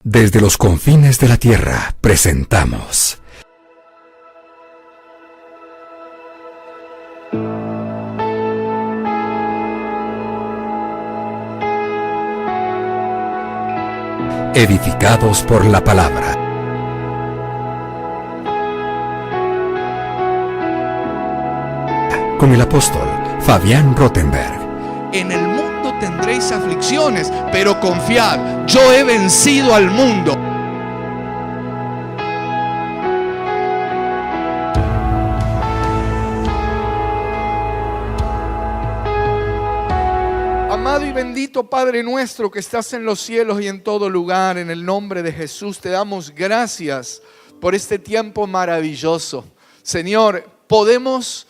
Desde los confines de la tierra presentamos Edificados por la Palabra. Con el apóstol Fabián Rottenberg. En el mundo tendréis aflicciones, pero confiad, yo he vencido al mundo. Amado y bendito Padre nuestro que estás en los cielos y en todo lugar, en el nombre de Jesús te damos gracias por este tiempo maravilloso. Señor, podemos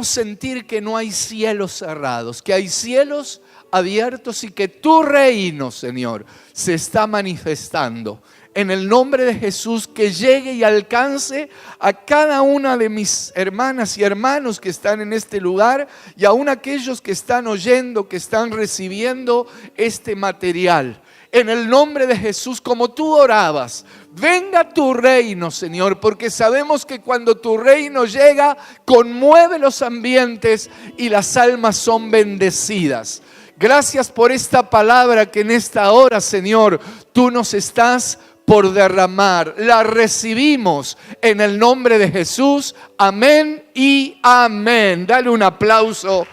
sentir que no hay cielos cerrados, que hay cielos abiertos y que tu reino, Señor, se está manifestando. En el nombre de Jesús, que llegue y alcance a cada una de mis hermanas y hermanos que están en este lugar y aún aquellos que están oyendo, que están recibiendo este material. En el nombre de Jesús, como tú orabas, venga tu reino, Señor, porque sabemos que cuando tu reino llega, conmueve los ambientes y las almas son bendecidas. Gracias por esta palabra que en esta hora, Señor, tú nos estás por derramar. La recibimos en el nombre de Jesús. Amén y amén. Dale un aplauso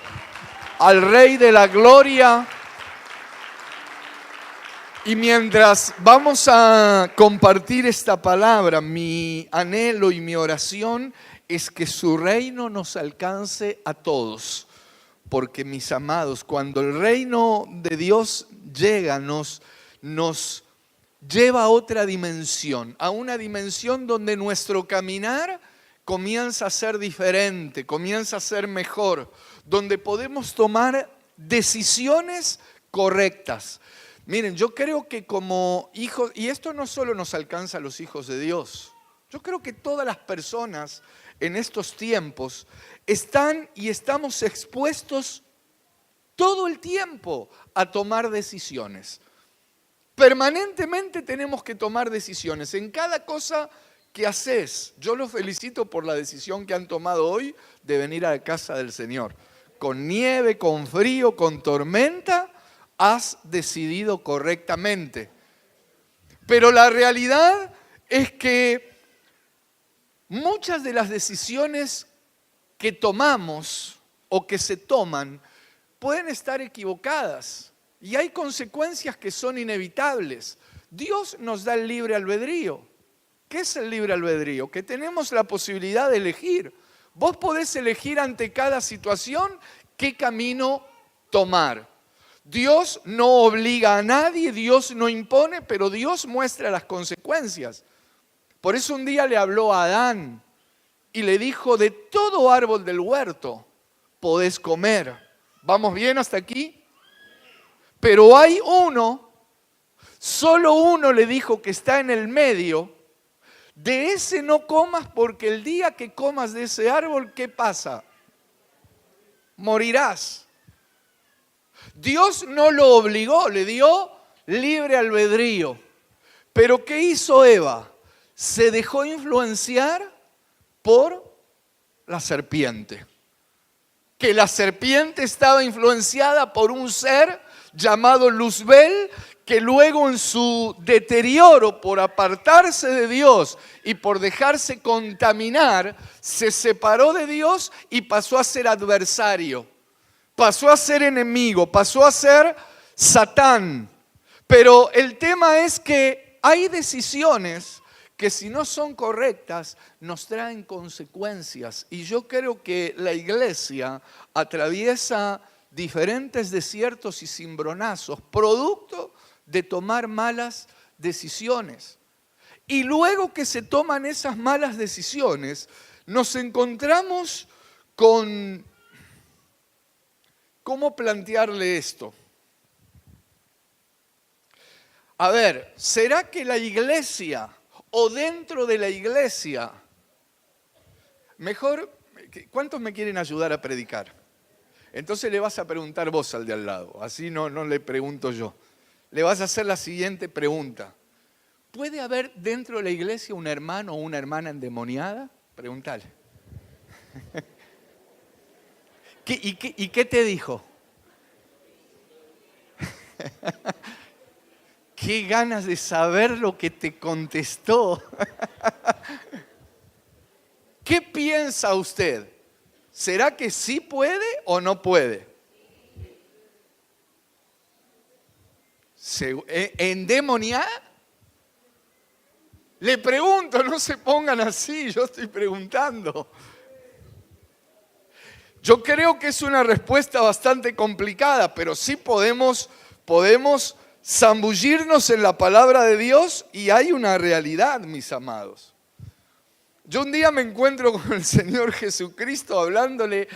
al Rey de la Gloria. Y mientras vamos a compartir esta palabra, mi anhelo y mi oración es que su reino nos alcance a todos. Porque mis amados, cuando el reino de Dios llega, nos lleva a otra dimensión, a una dimensión donde nuestro caminar comienza a ser diferente, comienza a ser mejor, donde podemos tomar decisiones correctas. Miren, yo creo que como hijos, y esto no solo nos alcanza a los hijos de Dios, yo creo que todas las personas en estos tiempos están y estamos expuestos todo el tiempo a tomar decisiones. Permanentemente tenemos que tomar decisiones en cada cosa que haces. Yo los felicito por la decisión que han tomado hoy de venir a la casa del Señor. Con nieve, con frío, con tormenta, has decidido correctamente. Pero la realidad es que muchas de las decisiones que tomamos o que se toman pueden estar equivocadas y hay consecuencias que son inevitables. Dios nos da el libre albedrío. ¿Qué es el libre albedrío? Que tenemos la posibilidad de elegir. Vos podés elegir ante cada situación qué camino tomar. Dios no obliga a nadie, Dios no impone, pero Dios muestra las consecuencias. Por eso un día le habló a Adán y le dijo: de todo árbol del huerto podés comer. ¿Vamos bien hasta aquí? Pero hay uno, solo uno le dijo que está en el medio. De ese no comas, porque el día que comas de ese árbol, ¿qué pasa? Morirás. Dios no lo obligó, le dio libre albedrío. Pero ¿qué hizo Eva? Se dejó influenciar por la serpiente. Que la serpiente estaba influenciada por un ser llamado Luzbel, que luego en su deterioro por apartarse de Dios y por dejarse contaminar, se separó de Dios y pasó a ser adversario. Pasó a ser enemigo, pasó a ser Satán. Pero el tema es que hay decisiones que si no son correctas nos traen consecuencias. Y yo creo que la iglesia atraviesa diferentes desiertos y cimbronazos, producto de tomar malas decisiones. Y luego que se toman esas malas decisiones, nos encontramos con... ¿Cómo plantearle esto? A ver, ¿será que la iglesia o dentro de la iglesia, mejor, ¿cuántos me quieren ayudar a predicar? Entonces le vas a preguntar vos al de al lado, así no le pregunto yo. Le vas a hacer la siguiente pregunta. ¿Puede haber dentro de la iglesia un hermano o una hermana endemoniada? Pregúntale. ¿Y qué te dijo? Qué ganas de saber lo que te contestó. ¿Qué piensa usted? ¿Será que sí puede o no puede? ¿Endemoniada? Le pregunto, no se pongan así, yo estoy preguntando. Yo creo que es una respuesta bastante complicada, pero sí podemos zambullirnos en la palabra de Dios y hay una realidad, mis amados. Yo un día me encuentro con el Señor Jesucristo hablándole,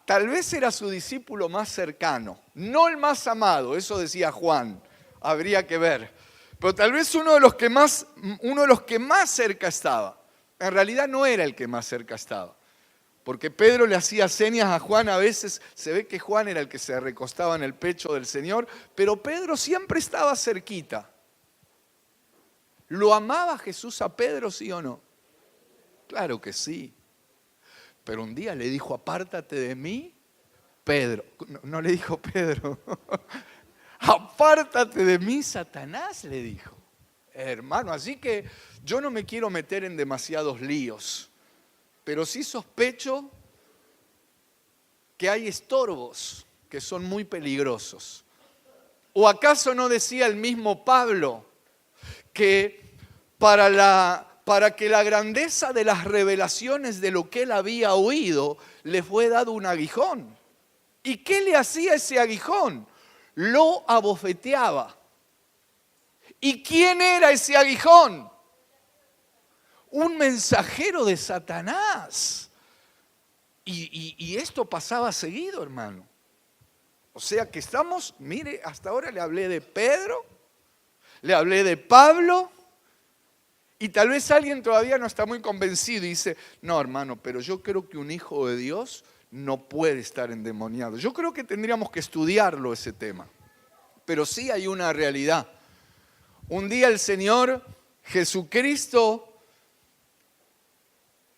tal vez era su discípulo más cercano, no el más amado, eso decía Juan, habría que ver, pero tal vez uno de los que más cerca estaba. En realidad no era el que más cerca estaba, porque Pedro le hacía señas a Juan, a veces se ve que Juan era el que se recostaba en el pecho del Señor, pero Pedro siempre estaba cerquita. ¿Lo amaba Jesús a Pedro, sí o no? Claro que sí, pero un día le dijo, apártate de mí, Pedro. No le dijo Pedro, apártate de mí, Satanás, le dijo. Hermano, así que yo no me quiero meter en demasiados líos, pero sí sospecho que hay estorbos que son muy peligrosos. ¿O acaso no decía el mismo Pablo que para que la grandeza de las revelaciones de lo que él había oído le fue dado un aguijón? ¿Y qué le hacía ese aguijón? Lo abofeteaba. ¿Y quién era ese aguijón? Un mensajero de Satanás. Y esto pasaba seguido, hermano. O sea que estamos, mire, hasta ahora le hablé de Pedro, le hablé de Pablo, y tal vez alguien todavía no está muy convencido y dice, no, hermano, pero yo creo que un hijo de Dios no puede estar endemoniado. Yo creo que tendríamos que estudiarlo ese tema. Pero sí hay una realidad. Un día el Señor Jesucristo,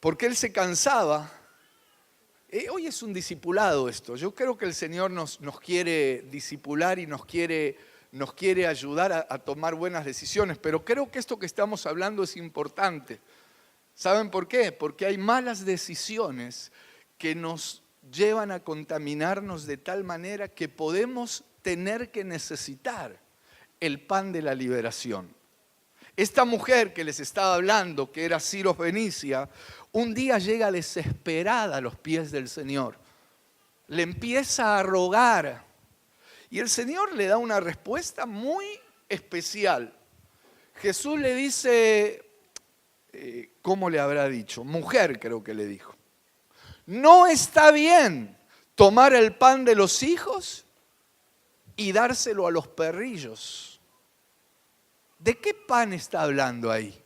porque Él se cansaba, hoy es un discipulado esto. Yo creo que el Señor nos quiere discipular y nos quiere ayudar a tomar buenas decisiones, pero creo que esto que estamos hablando es importante. ¿Saben por qué? Porque hay malas decisiones que nos llevan a contaminarnos de tal manera que podemos tener que necesitar el pan de la liberación. Esta mujer que les estaba hablando, que era Sirofenicia, un día llega desesperada a los pies del Señor. Le empieza a rogar. Y el Señor le da una respuesta muy especial. Jesús le dice, ¿cómo le habrá dicho? Mujer, creo que le dijo. No está bien tomar el pan de los hijos y dárselo a los perrillos. ¿De qué pan está hablando ahí?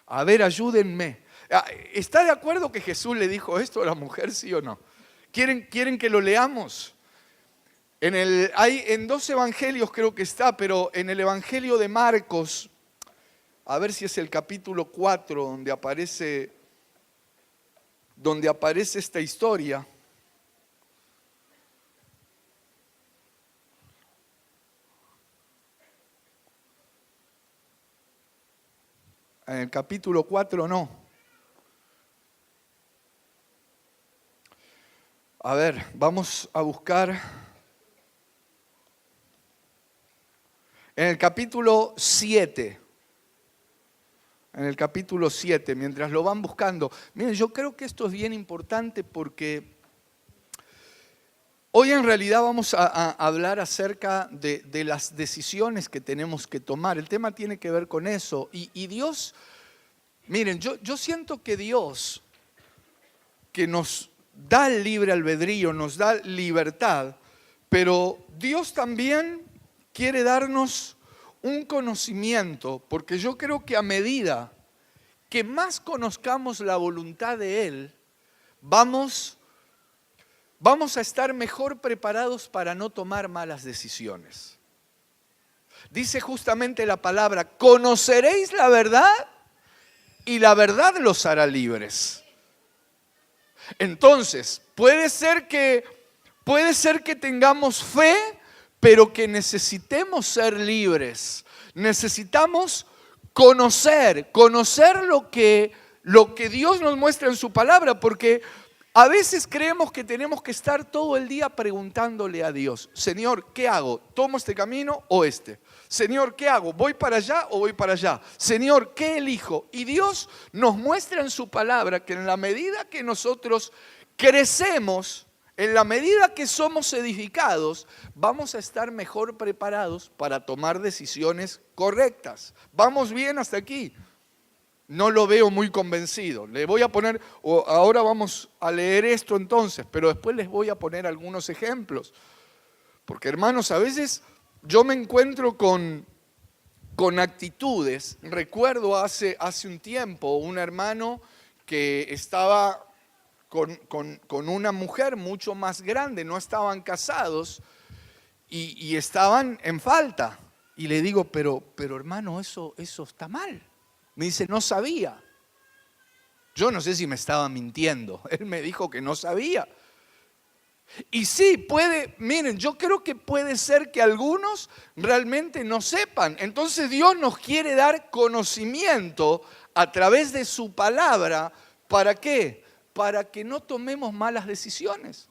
A ver, ayúdenme. ¿Está de acuerdo que Jesús le dijo esto a la mujer, sí o no? ¿Quieren que lo leamos? Hay en 2 evangelios creo que está, pero en el evangelio de Marcos, a ver si es el capítulo 4 donde aparece esta historia. En el capítulo 4 no. A ver, vamos a buscar en el capítulo 7. En el capítulo 7, mientras lo van buscando. Miren, yo creo que esto es bien importante porque hoy en realidad vamos a hablar acerca de las decisiones que tenemos que tomar. El tema tiene que ver con eso. Y Dios, miren, yo siento que Dios, que nos da el libre albedrío, nos da libertad, pero Dios también quiere darnos un conocimiento, porque yo creo que a medida que más conozcamos la voluntad de Él, vamos a estar mejor preparados para no tomar malas decisiones. dice justamente la palabra, conoceréis la verdad y la verdad los hará libres. Entonces, puede ser que tengamos fe, pero que necesitemos ser libres. Necesitamos conocer lo que Dios nos muestra en su palabra, porque a veces creemos que tenemos que estar todo el día preguntándole a Dios, Señor, ¿qué hago? ¿Tomo este camino o este? Señor, ¿qué hago? ¿Voy para allá o voy para allá? Señor, ¿qué elijo? Y Dios nos muestra en su palabra que en la medida que nosotros crecemos, en la medida que somos edificados, vamos a estar mejor preparados para tomar decisiones correctas. ¿Vamos bien hasta aquí? No lo veo muy convencido. Le voy a poner, ahora vamos a leer esto entonces, pero después les voy a poner algunos ejemplos. Porque hermanos, a veces yo me encuentro con actitudes. Recuerdo hace un tiempo un hermano que estaba con una mujer mucho más grande, no estaban casados y estaban en falta. Y le digo, pero hermano, eso está mal. Me dice, no sabía. Yo no sé si me estaba mintiendo. Él me dijo que no sabía. Y sí, miren, yo creo que puede ser que algunos realmente no sepan. Entonces Dios nos quiere dar conocimiento a través de su palabra. ¿Para qué? Para que no tomemos malas decisiones.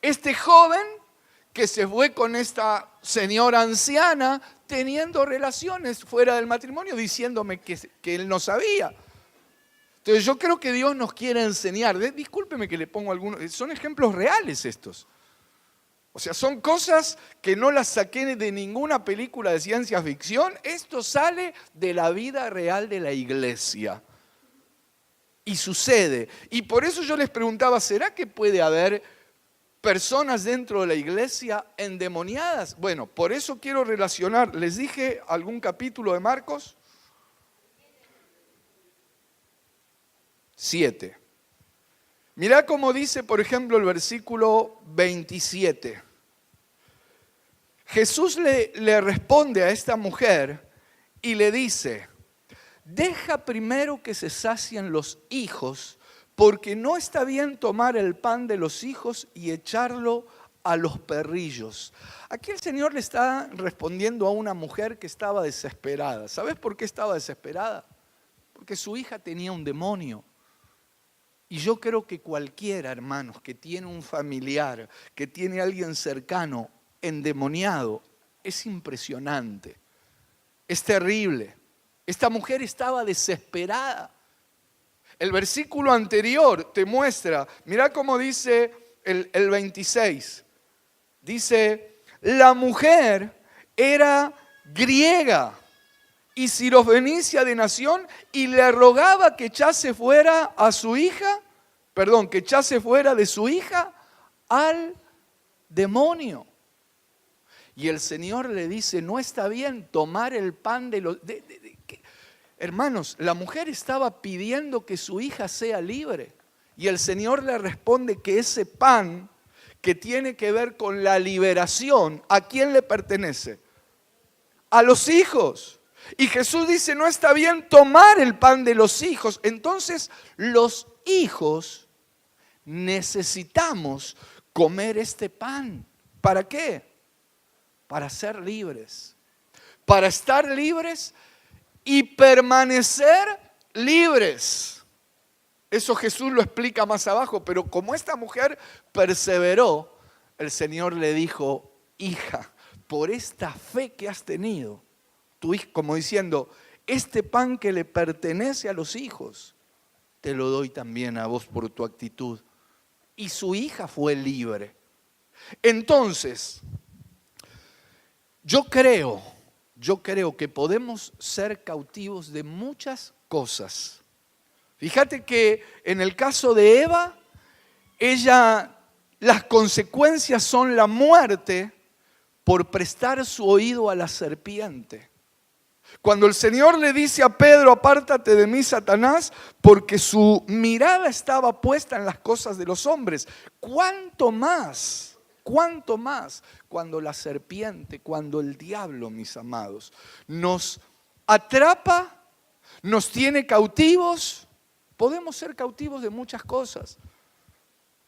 Este joven que se fue con esta señora anciana teniendo relaciones fuera del matrimonio, diciéndome que él no sabía. Entonces yo creo que Dios nos quiere enseñar. Discúlpeme que le pongo algunos, son ejemplos reales estos. O sea, son cosas que no las saqué de ninguna película de ciencia ficción. Esto sale de la vida real de la iglesia. Y sucede. Y por eso yo les preguntaba, ¿será que puede haber personas dentro de la iglesia endemoniadas? Bueno, por eso quiero relacionar. ¿Les dije algún capítulo de Marcos? 7. Mirá cómo dice, por ejemplo, el versículo 27. Jesús le responde a esta mujer y le dice, deja primero que se sacien los hijos, porque no está bien tomar el pan de los hijos y echarlo a los perrillos. Aquí el Señor le está respondiendo a una mujer que estaba desesperada. ¿Sabes por qué estaba desesperada? Porque su hija tenía un demonio. Y yo creo que cualquiera, hermanos, que tiene un familiar, que tiene a alguien cercano endemoniado, es impresionante, es terrible. Esta mujer estaba desesperada. El versículo anterior te muestra, mirá cómo dice el 26. Dice, la mujer era griega y sirofenicia de nación y le rogaba que echase fuera a su hija, que echase fuera de su hija al demonio. Y el Señor le dice, no está bien tomar el pan de los... Hermanos, la mujer estaba pidiendo que su hija sea libre. Y el Señor le responde que ese pan que tiene que ver con la liberación, ¿a quién le pertenece? A los hijos. Y Jesús dice, no está bien tomar el pan de los hijos. Entonces, los hijos necesitamos comer este pan. ¿Para qué? Para ser libres. Para estar libres y permanecer libres. Eso Jesús lo explica más abajo, pero como esta mujer perseveró, el Señor le dijo, hija, por esta fe que has tenido, tu hija, como diciendo, este pan que le pertenece a los hijos, te lo doy también a vos por tu actitud. Y su hija fue libre. Entonces, yo creo que podemos ser cautivos de muchas cosas. Fíjate que en el caso de Eva, las consecuencias son la muerte por prestar su oído a la serpiente. Cuando el Señor le dice a Pedro, apártate de mí, Satanás, porque su mirada estaba puesta en las cosas de los hombres. ¿Cuánto más ¿Cuánto más cuando la serpiente, cuando el diablo, mis amados, nos atrapa, nos tiene cautivos? Podemos ser cautivos de muchas cosas.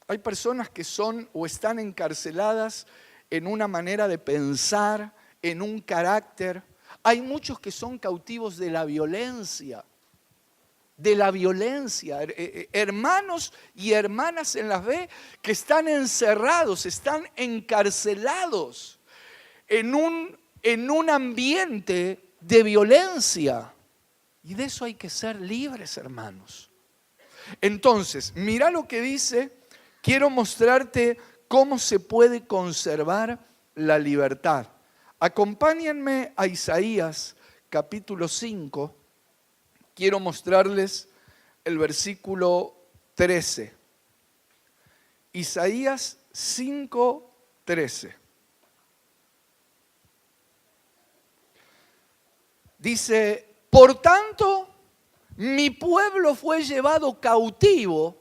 Hay personas que son o están encarceladas en una manera de pensar, en un carácter. Hay muchos que son cautivos de la violencia. Hermanos y hermanas en la fe que están encerrados, están encarcelados en un ambiente de violencia. Y de eso hay que ser libres, hermanos. Entonces, mira lo que dice. Quiero mostrarte cómo se puede conservar la libertad. Acompáñenme a Isaías capítulo 5. Quiero mostrarles el versículo 13. Isaías 5:13. Dice, por tanto, mi pueblo fue llevado cautivo.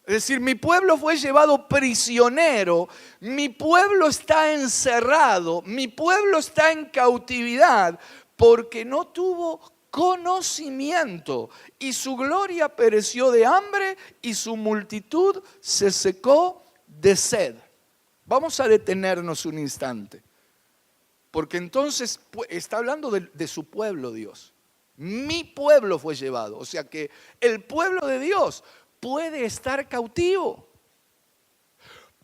Es decir, mi pueblo fue llevado prisionero, mi pueblo está encerrado, mi pueblo está en cautividad porque no tuvo conocimiento y su gloria pereció de hambre y su multitud se secó de sed. Vamos a detenernos un instante, porque entonces está hablando de su pueblo Dios. Mi pueblo fue llevado, o sea que el pueblo de Dios puede estar cautivo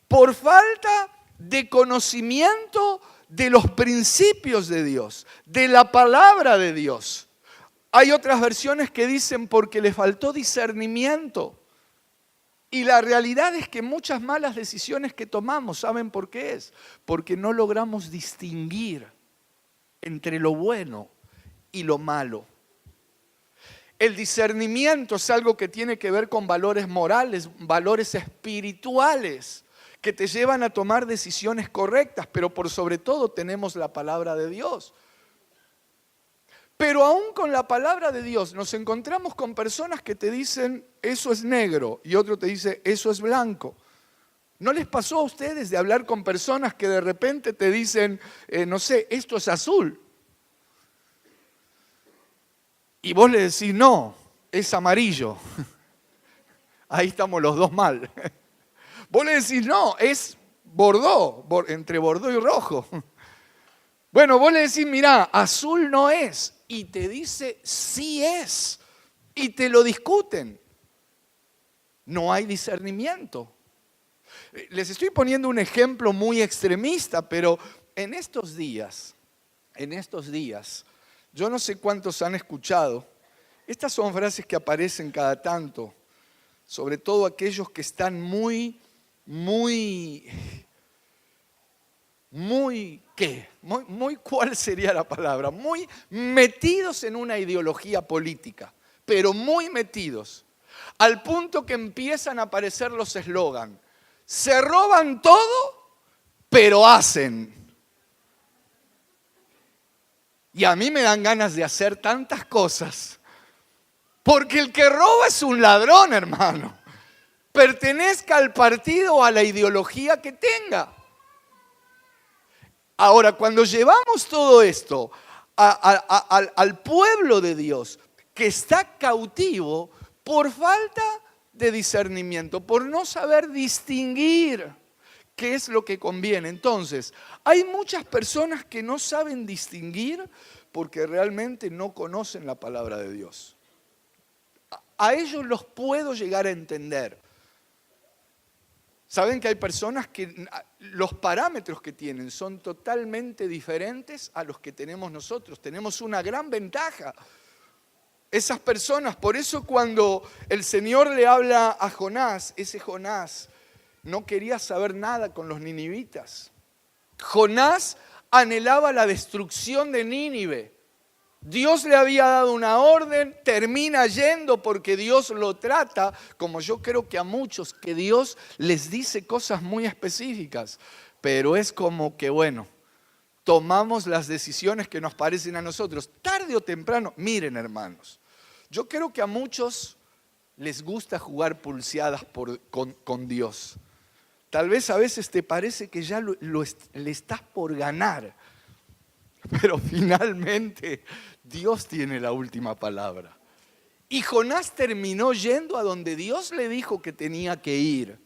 por falta de conocimiento de los principios de Dios, de la palabra de Dios. Hay otras versiones que dicen porque le faltó discernimiento. Y la realidad es que muchas malas decisiones que tomamos, ¿saben por qué es? Porque no logramos distinguir entre lo bueno y lo malo. El discernimiento es algo que tiene que ver con valores morales, valores espirituales, que te llevan a tomar decisiones correctas, pero por sobre todo tenemos la palabra de Dios. Pero aún con la palabra de Dios nos encontramos con personas que te dicen eso es negro y otro te dice eso es blanco. ¿No les pasó a ustedes de hablar con personas que de repente te dicen, no sé, esto es azul? Y vos le decís, no, es amarillo. Ahí estamos los dos mal. Vos le decís, no, es bordó, entre bordó y rojo. Bueno, vos le decís, mirá, azul no es. Y te dice, sí es. Y te lo discuten. No hay discernimiento. Les estoy poniendo un ejemplo muy extremista, pero en estos días, yo no sé cuántos han escuchado, estas son frases que aparecen cada tanto, sobre todo aquellos que están muy, ¿cuál sería la palabra? Muy metidos en una ideología política, pero muy metidos, al punto que empiezan a aparecer los eslogan. Se roban todo, pero hacen. Y a mí me dan ganas de hacer tantas cosas. Porque el que roba es un ladrón, hermano. Pertenezca al partido o a la ideología que tenga. Ahora, cuando llevamos todo esto al pueblo de Dios, que está cautivo por falta de discernimiento, por no saber distinguir qué es lo que conviene. Entonces, hay muchas personas que no saben distinguir porque realmente no conocen la palabra de Dios. A ellos los puedo llegar a entender. Saben que hay personas que los parámetros que tienen son totalmente diferentes a los que tenemos nosotros. Tenemos una gran ventaja. Esas personas, por eso cuando el Señor le habla a Jonás, ese Jonás no quería saber nada con los ninivitas. Jonás anhelaba la destrucción de Nínive. Dios le había dado una orden, termina yendo porque Dios lo trata, como yo creo que a muchos, que Dios les dice cosas muy específicas, pero es como que bueno, tomamos las decisiones que nos parecen a nosotros, tarde o temprano. Miren, hermanos, yo creo que a muchos les gusta jugar pulseadas con Dios. Tal vez a veces te parece que ya le estás por ganar, pero finalmente Dios tiene la última palabra. Y Jonás terminó yendo a donde Dios le dijo que tenía que ir.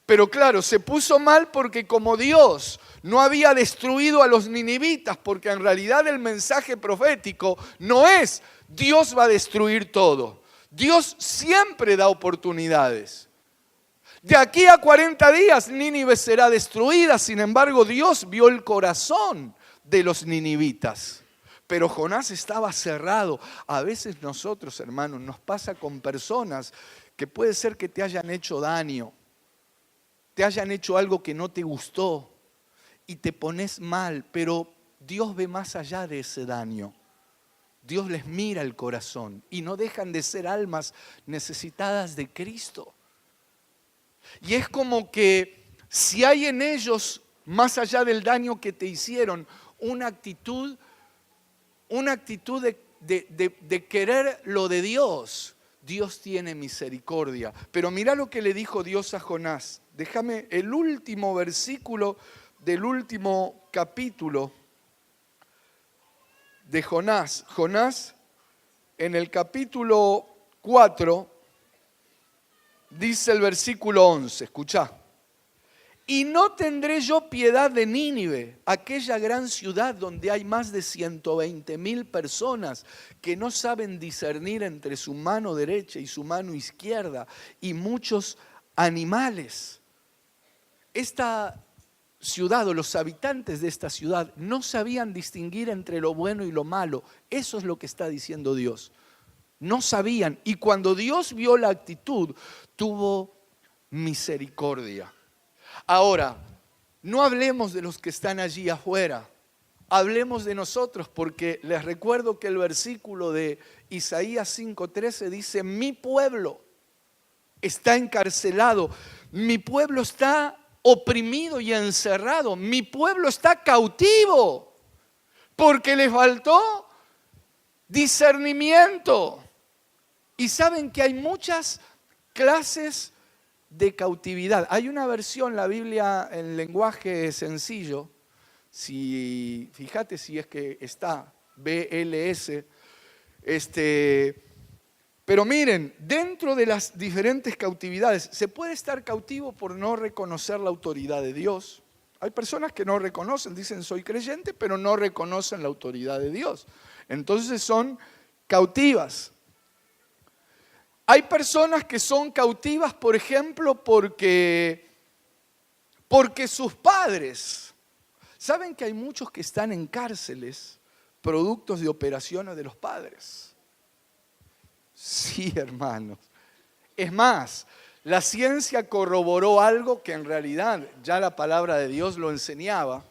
Pero claro, se puso mal porque como Dios no había destruido a los ninivitas, porque en realidad el mensaje profético no es Dios va a destruir todo. Dios siempre da oportunidades. De aquí a 40 días Nínive será destruida, sin embargo Dios vio el corazón de los ninivitas. Pero Jonás estaba cerrado. A veces nosotros, hermanos, nos pasa con personas que puede ser que te hayan hecho daño, te hayan hecho algo que no te gustó y te pones mal, pero Dios ve más allá de ese daño. Dios les mira el corazón y no dejan de ser almas necesitadas de Cristo. Y es como que si hay en ellos, más allá del daño que te hicieron, una actitud de querer lo de Dios. Dios tiene misericordia. Pero mira lo que le dijo Dios a Jonás. Déjame el último versículo del último capítulo de Jonás. Jonás, en el capítulo 4, dice el versículo 11, escuchá. Y no tendré yo piedad de Nínive, aquella gran ciudad donde hay más de 120,000 personas que no saben discernir entre su mano derecha y su mano izquierda, y muchos animales. Esta ciudad o los habitantes de esta ciudad no sabían distinguir entre lo bueno y lo malo. Eso es lo que está diciendo Dios. No sabían. Y cuando Dios vio la actitud, tuvo misericordia. Ahora, no hablemos de los que están allí afuera. Hablemos de nosotros, porque les recuerdo que el versículo de Isaías 5:13 dice: mi pueblo está encarcelado, mi pueblo está oprimido y encerrado, mi pueblo está cautivo, porque le faltó discernimiento. Y saben que hay muchas clases de cautividad. Hay una versión, la Biblia en lenguaje sencillo, fíjate si es que está, BLS, pero miren, dentro de las diferentes cautividades, se puede estar cautivo por no reconocer la autoridad de Dios. Hay personas que no reconocen, dicen soy creyente, pero no reconocen la autoridad de Dios. Entonces son cautivas. Hay personas que son cautivas, por ejemplo, porque sus padres. ¿Saben que hay muchos que están en cárceles productos de operaciones de los padres? Sí, hermanos. Es más, la ciencia corroboró algo que en realidad ya la palabra de Dios lo enseñaba.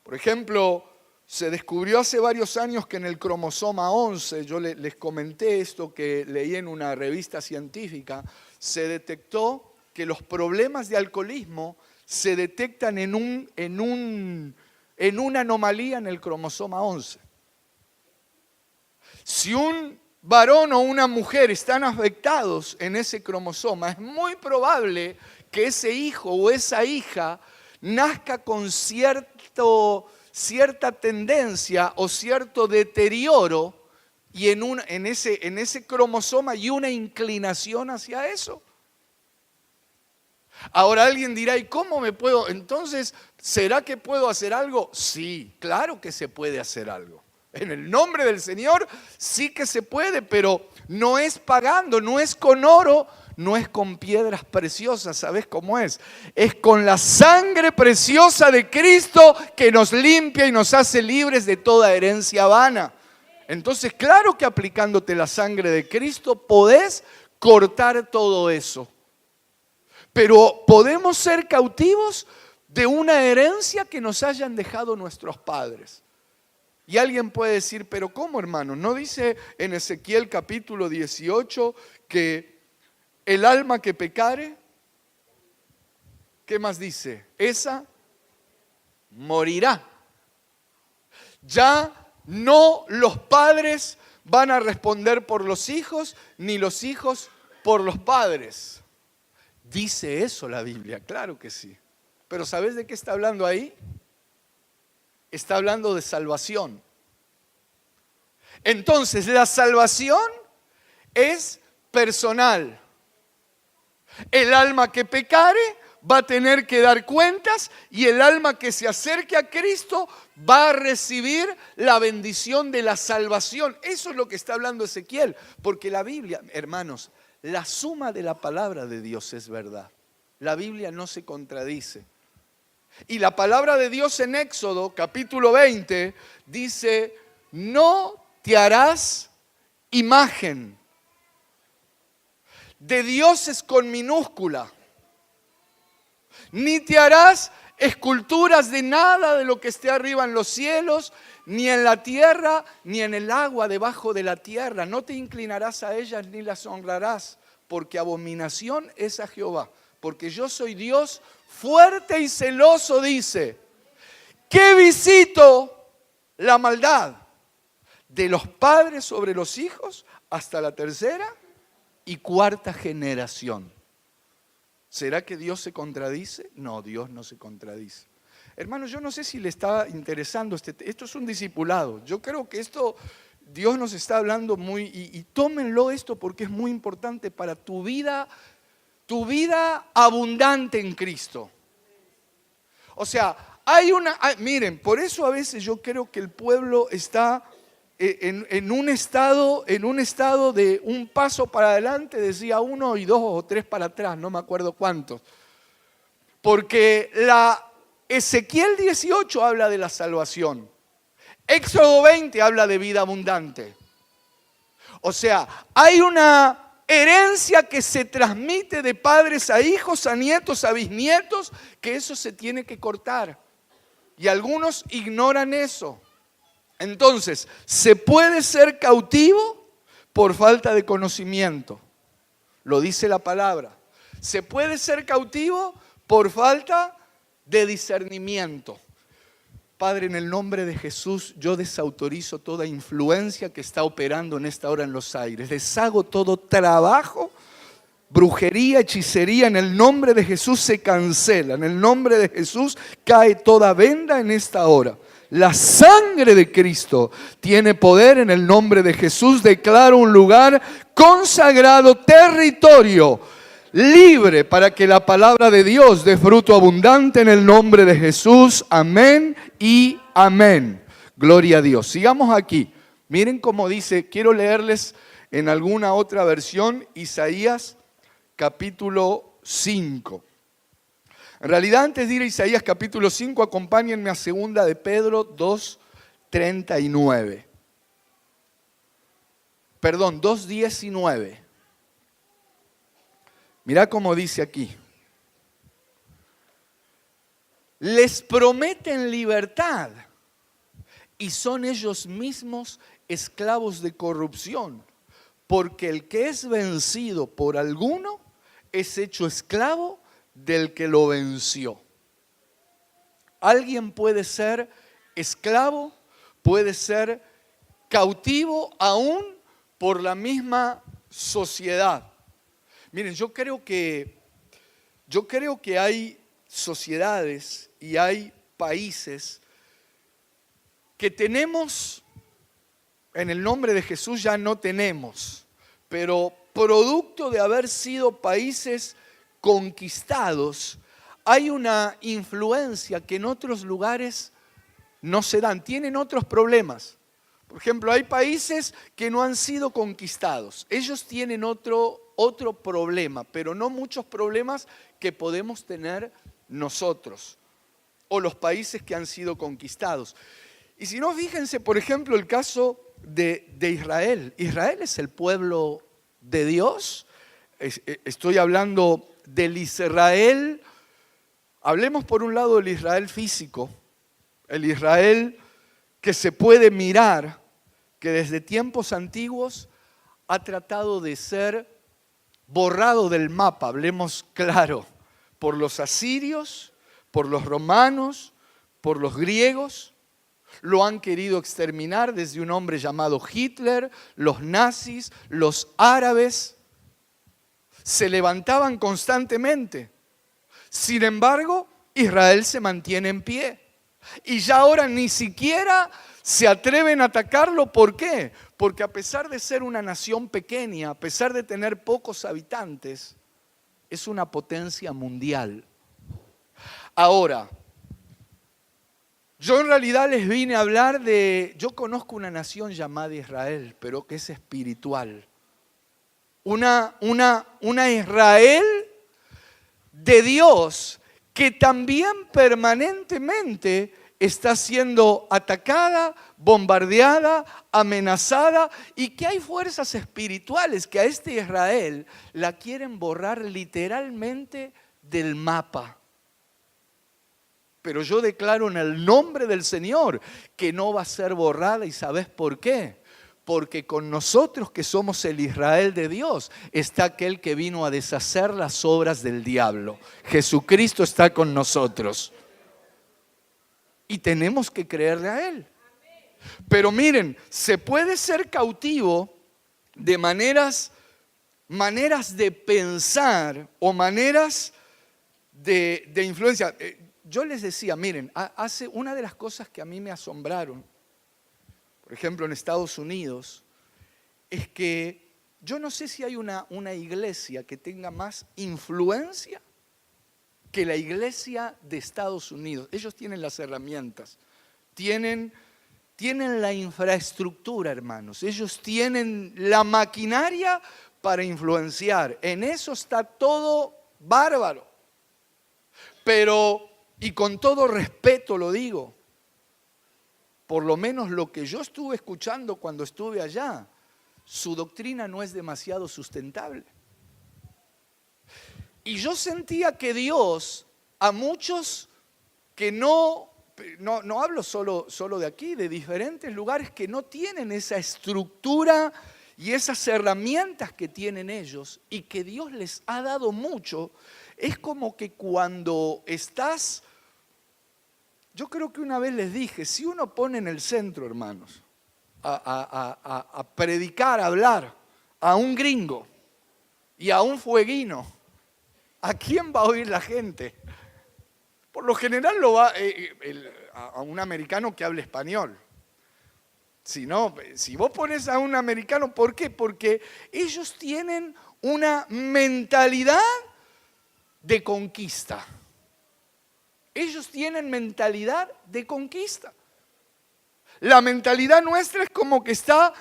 Por ejemplo, se descubrió hace varios años que en el cromosoma 11, yo les comenté esto que leí en una revista científica, se detectó que los problemas de alcoholismo se detectan en una anomalía en el cromosoma 11. Si un varón o una mujer están afectados en ese cromosoma, es muy probable que ese hijo o esa hija nazca con cierta tendencia o cierto deterioro y en ese cromosoma hay una inclinación hacia eso. Ahora alguien dirá, ¿y cómo me puedo? Entonces, ¿será que puedo hacer algo? Sí, claro que se puede hacer algo. En el nombre del Señor sí que se puede, pero no es pagando, no es con oro, no es con piedras preciosas. ¿Sabes cómo es? Es con la sangre preciosa de Cristo que nos limpia y nos hace libres de toda herencia vana. Entonces, claro que aplicándote la sangre de Cristo podés cortar todo eso. Pero podemos ser cautivos de una herencia que nos hayan dejado nuestros padres. Y alguien puede decir, pero ¿cómo, hermano? ¿No dice en Ezequiel capítulo 18 que el alma que pecare, ¿qué más dice? Esa morirá. Ya no los padres van a responder por los hijos, ni los hijos por los padres. Dice eso la Biblia, claro que sí. Pero ¿sabes de qué está hablando ahí? Está hablando de salvación. Entonces, la salvación es personal. El alma que pecare va a tener que dar cuentas y el alma que se acerque a Cristo va a recibir la bendición de la salvación. Eso es lo que está hablando Ezequiel, porque la Biblia, hermanos, la suma de la palabra de Dios es verdad. La Biblia no se contradice. Y la palabra de Dios en Éxodo, capítulo 20, dice, no te harás imagen de dioses con minúscula, ni te harás esculturas de nada de lo que esté arriba en los cielos, ni en la tierra, ni en el agua debajo de la tierra. No te inclinarás a ellas ni las honrarás, porque abominación es a Jehová. Porque yo soy Dios fuerte y celoso, dice, que visito la maldad de los padres sobre los hijos hasta la tercera y cuarta generación. ¿Será que Dios se contradice? No, Dios no se contradice. Hermano, yo no sé si le está interesando esto es un discipulado. Yo creo que esto Dios nos está hablando muy, y tómenlo esto porque es muy importante para tu vida abundante en Cristo. O sea, miren, por eso a veces yo creo que el pueblo está en un estado de un paso para adelante, decía 1 y 2 o 3 para atrás, no me acuerdo cuántos. Porque Ezequiel 18 habla de la salvación. Éxodo 20 habla de vida abundante. O sea, hay una herencia que se transmite de padres a hijos, a nietos, a bisnietos, que eso se tiene que cortar. Y algunos ignoran eso. Entonces, se puede ser cautivo por falta de conocimiento. Lo dice la palabra. Se puede ser cautivo por falta de discernimiento. Padre, en el nombre de Jesús, yo desautorizo toda influencia que está operando en esta hora en los aires. Deshago todo trabajo, brujería, hechicería. En el nombre de Jesús se cancela. En el nombre de Jesús cae toda venda en esta hora. La sangre de Cristo tiene poder. En el nombre de Jesús declaro un lugar consagrado, territorio libre para que la palabra de Dios dé fruto abundante en el nombre de Jesús. Amén y amén. Gloria a Dios. Sigamos aquí. Miren cómo dice, quiero leerles en alguna otra versión, Isaías capítulo 5. En realidad, antes de ir a Isaías capítulo 5, acompáñenme a 2 de Pedro 2:39. Perdón, 2:19. Mirá cómo dice aquí. Les prometen libertad y son ellos mismos esclavos de corrupción, porque el que es vencido por alguno es hecho esclavo del que lo venció. Alguien puede ser esclavo, puede ser cautivo aún por la misma sociedad. Miren, yo creo que hay sociedades y hay países que tenemos, en el nombre de Jesús ya no tenemos, pero producto de haber sido países conquistados, hay una influencia que en otros lugares no se dan, tienen otros problemas. Por ejemplo, hay países que no han sido conquistados, ellos tienen otro problema, pero no muchos problemas que podemos tener nosotros o los países que han sido conquistados. Y si no, fíjense, por ejemplo, el caso de Israel. Israel es el pueblo de Dios. Estoy hablando del Israel. Hablemos por un lado del Israel físico, el Israel que se puede mirar, que desde tiempos antiguos ha tratado de ser borrado del mapa, hablemos claro, por los asirios, por los romanos, por los griegos. Lo han querido exterminar desde un hombre llamado Hitler, los nazis, los árabes. se levantaban constantemente. Sin embargo, Israel se mantiene en pie. Y ya ahora ni siquiera se atreven a atacarlo. ¿Por qué? Porque a pesar de ser una nación pequeña, a pesar de tener pocos habitantes, es una potencia mundial. Ahora, yo en realidad les vine a hablar yo conozco una nación llamada Israel, pero que es espiritual. Una Israel de Dios que también permanentemente está siendo atacada, bombardeada, amenazada, y que hay fuerzas espirituales que a este Israel la quieren borrar literalmente del mapa. Pero yo declaro en el nombre del Señor que no va a ser borrada. ¿Y sabes por qué? Porque con nosotros que somos el Israel de Dios está aquel que vino a deshacer las obras del diablo. Jesucristo está con nosotros. Y tenemos que creerle a Él. Pero miren, se puede ser cautivo de maneras de pensar o maneras de influencia. Yo les decía, miren, hace una de las cosas que a mí me asombraron, por ejemplo en Estados Unidos, es que yo no sé si hay una iglesia que tenga más influencia que la iglesia de Estados Unidos. Ellos tienen las herramientas, tienen la infraestructura, hermanos. Ellos tienen la maquinaria para influenciar. En eso está todo bárbaro. Pero, y con todo respeto lo digo, por lo menos lo que yo estuve escuchando cuando estuve allá, su doctrina no es demasiado sustentable. Y yo sentía que Dios, a muchos que no hablo solo de aquí, de diferentes lugares que no tienen esa estructura y esas herramientas que tienen ellos y que Dios les ha dado mucho, es como que cuando estás, yo creo que una vez les dije, si uno pone en el centro, hermanos, a predicar, a hablar a un gringo y a un fueguino, ¿a quién va a oír la gente? Por lo general lo va a un americano que hable español. Si vos pones a un americano, ¿por qué? Porque ellos tienen una mentalidad de conquista. Ellos tienen mentalidad de conquista. La mentalidad nuestra es como que está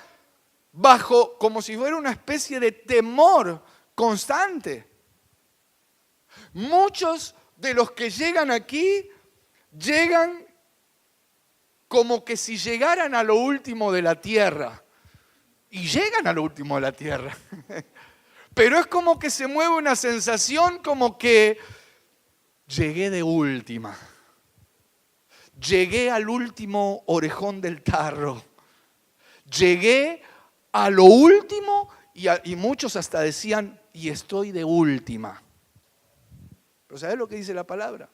bajo, como si fuera una especie de temor constante. Muchos de los que llegan aquí, llegan como que si llegaran a lo último de la tierra. Y llegan a lo último de la tierra. Pero es como que se mueve una sensación como que llegué de última. Llegué al último orejón del tarro. Llegué a lo último y muchos hasta decían, y estoy de última. Pero ¿sabes lo que dice la palabra?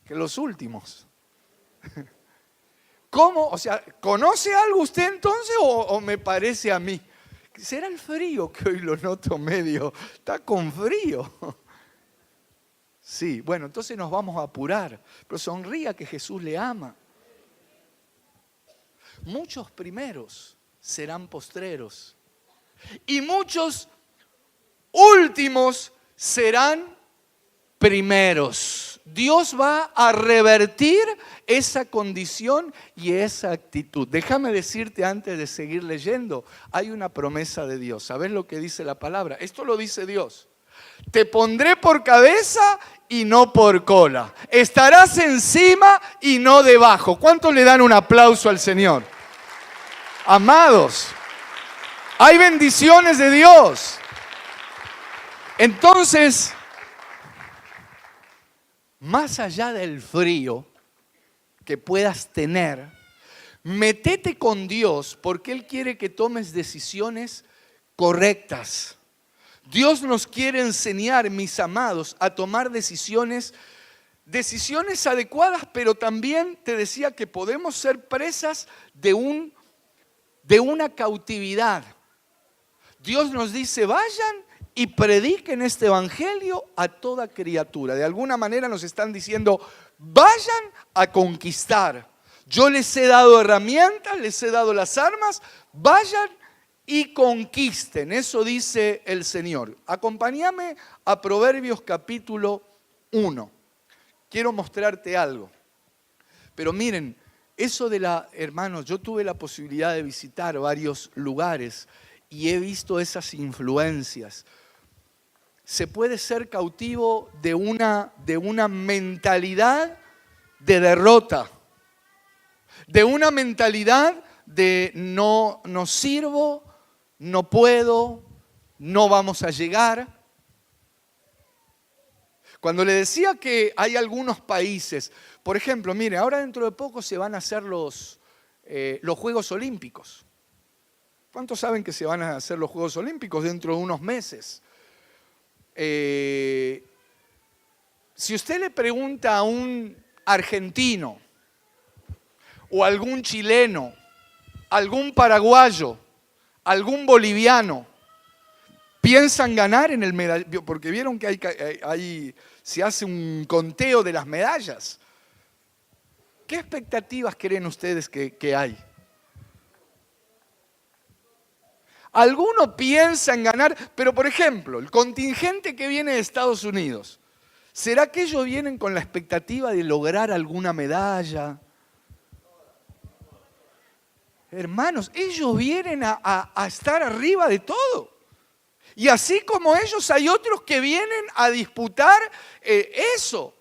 Que los últimos. ¿Cómo? O sea, ¿conoce algo usted entonces o me parece a mí? ¿Será el frío que hoy lo noto medio? Está con frío. Sí, bueno, entonces nos vamos a apurar. Pero sonría que Jesús le ama. Muchos primeros serán postreros. Y muchos últimos serán primeros. Dios va a revertir esa condición y esa actitud. Déjame decirte antes de seguir leyendo, hay una promesa de Dios. ¿Sabes lo que dice la palabra? Esto lo dice Dios. Te pondré por cabeza y no por cola. Estarás encima y no debajo. ¿Cuántos le dan un aplauso al Señor? Amados, hay bendiciones de Dios. Entonces, más allá del frío que puedas tener, métete con Dios porque Él quiere que tomes decisiones correctas. Dios nos quiere enseñar, mis amados, a tomar decisiones adecuadas, pero también te decía que podemos ser presas de una cautividad. Dios nos dice, vayan y prediquen este evangelio a toda criatura. De alguna manera nos están diciendo, vayan a conquistar. Yo les he dado herramientas, les he dado las armas, vayan y conquisten. Eso dice el Señor. Acompáñame a Proverbios capítulo 1. Quiero mostrarte algo. Pero miren, eso hermanos, yo tuve la posibilidad de visitar varios lugares y he visto esas influencias. Se puede ser cautivo de una mentalidad de derrota, de una mentalidad de no sirvo, no puedo, no vamos a llegar. Cuando le decía que hay algunos países, por ejemplo, mire, ahora dentro de poco se van a hacer los Juegos Olímpicos. ¿Cuántos saben que se van a hacer los Juegos Olímpicos dentro de unos meses? Si usted le pregunta a un argentino o algún chileno, algún paraguayo, algún boliviano, ¿piensan ganar en el medallero? Porque vieron que se hace un conteo de las medallas. ¿Qué expectativas creen ustedes que hay? Alguno piensa en ganar, pero por ejemplo, el contingente que viene de Estados Unidos, ¿será que ellos vienen con la expectativa de lograr alguna medalla? Hermanos, ellos vienen a estar arriba de todo. Y así como ellos hay otros que vienen a disputar eso.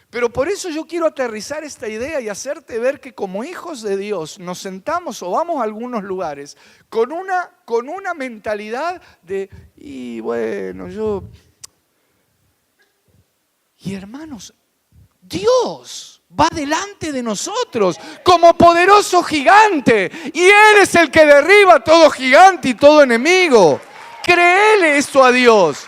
Pero por eso yo quiero aterrizar esta idea y hacerte ver que como hijos de Dios nos sentamos o vamos a algunos lugares con una mentalidad de, y bueno, Y hermanos, Dios va delante de nosotros como poderoso gigante y Él es el que derriba todo gigante y todo enemigo. Créele esto a Dios.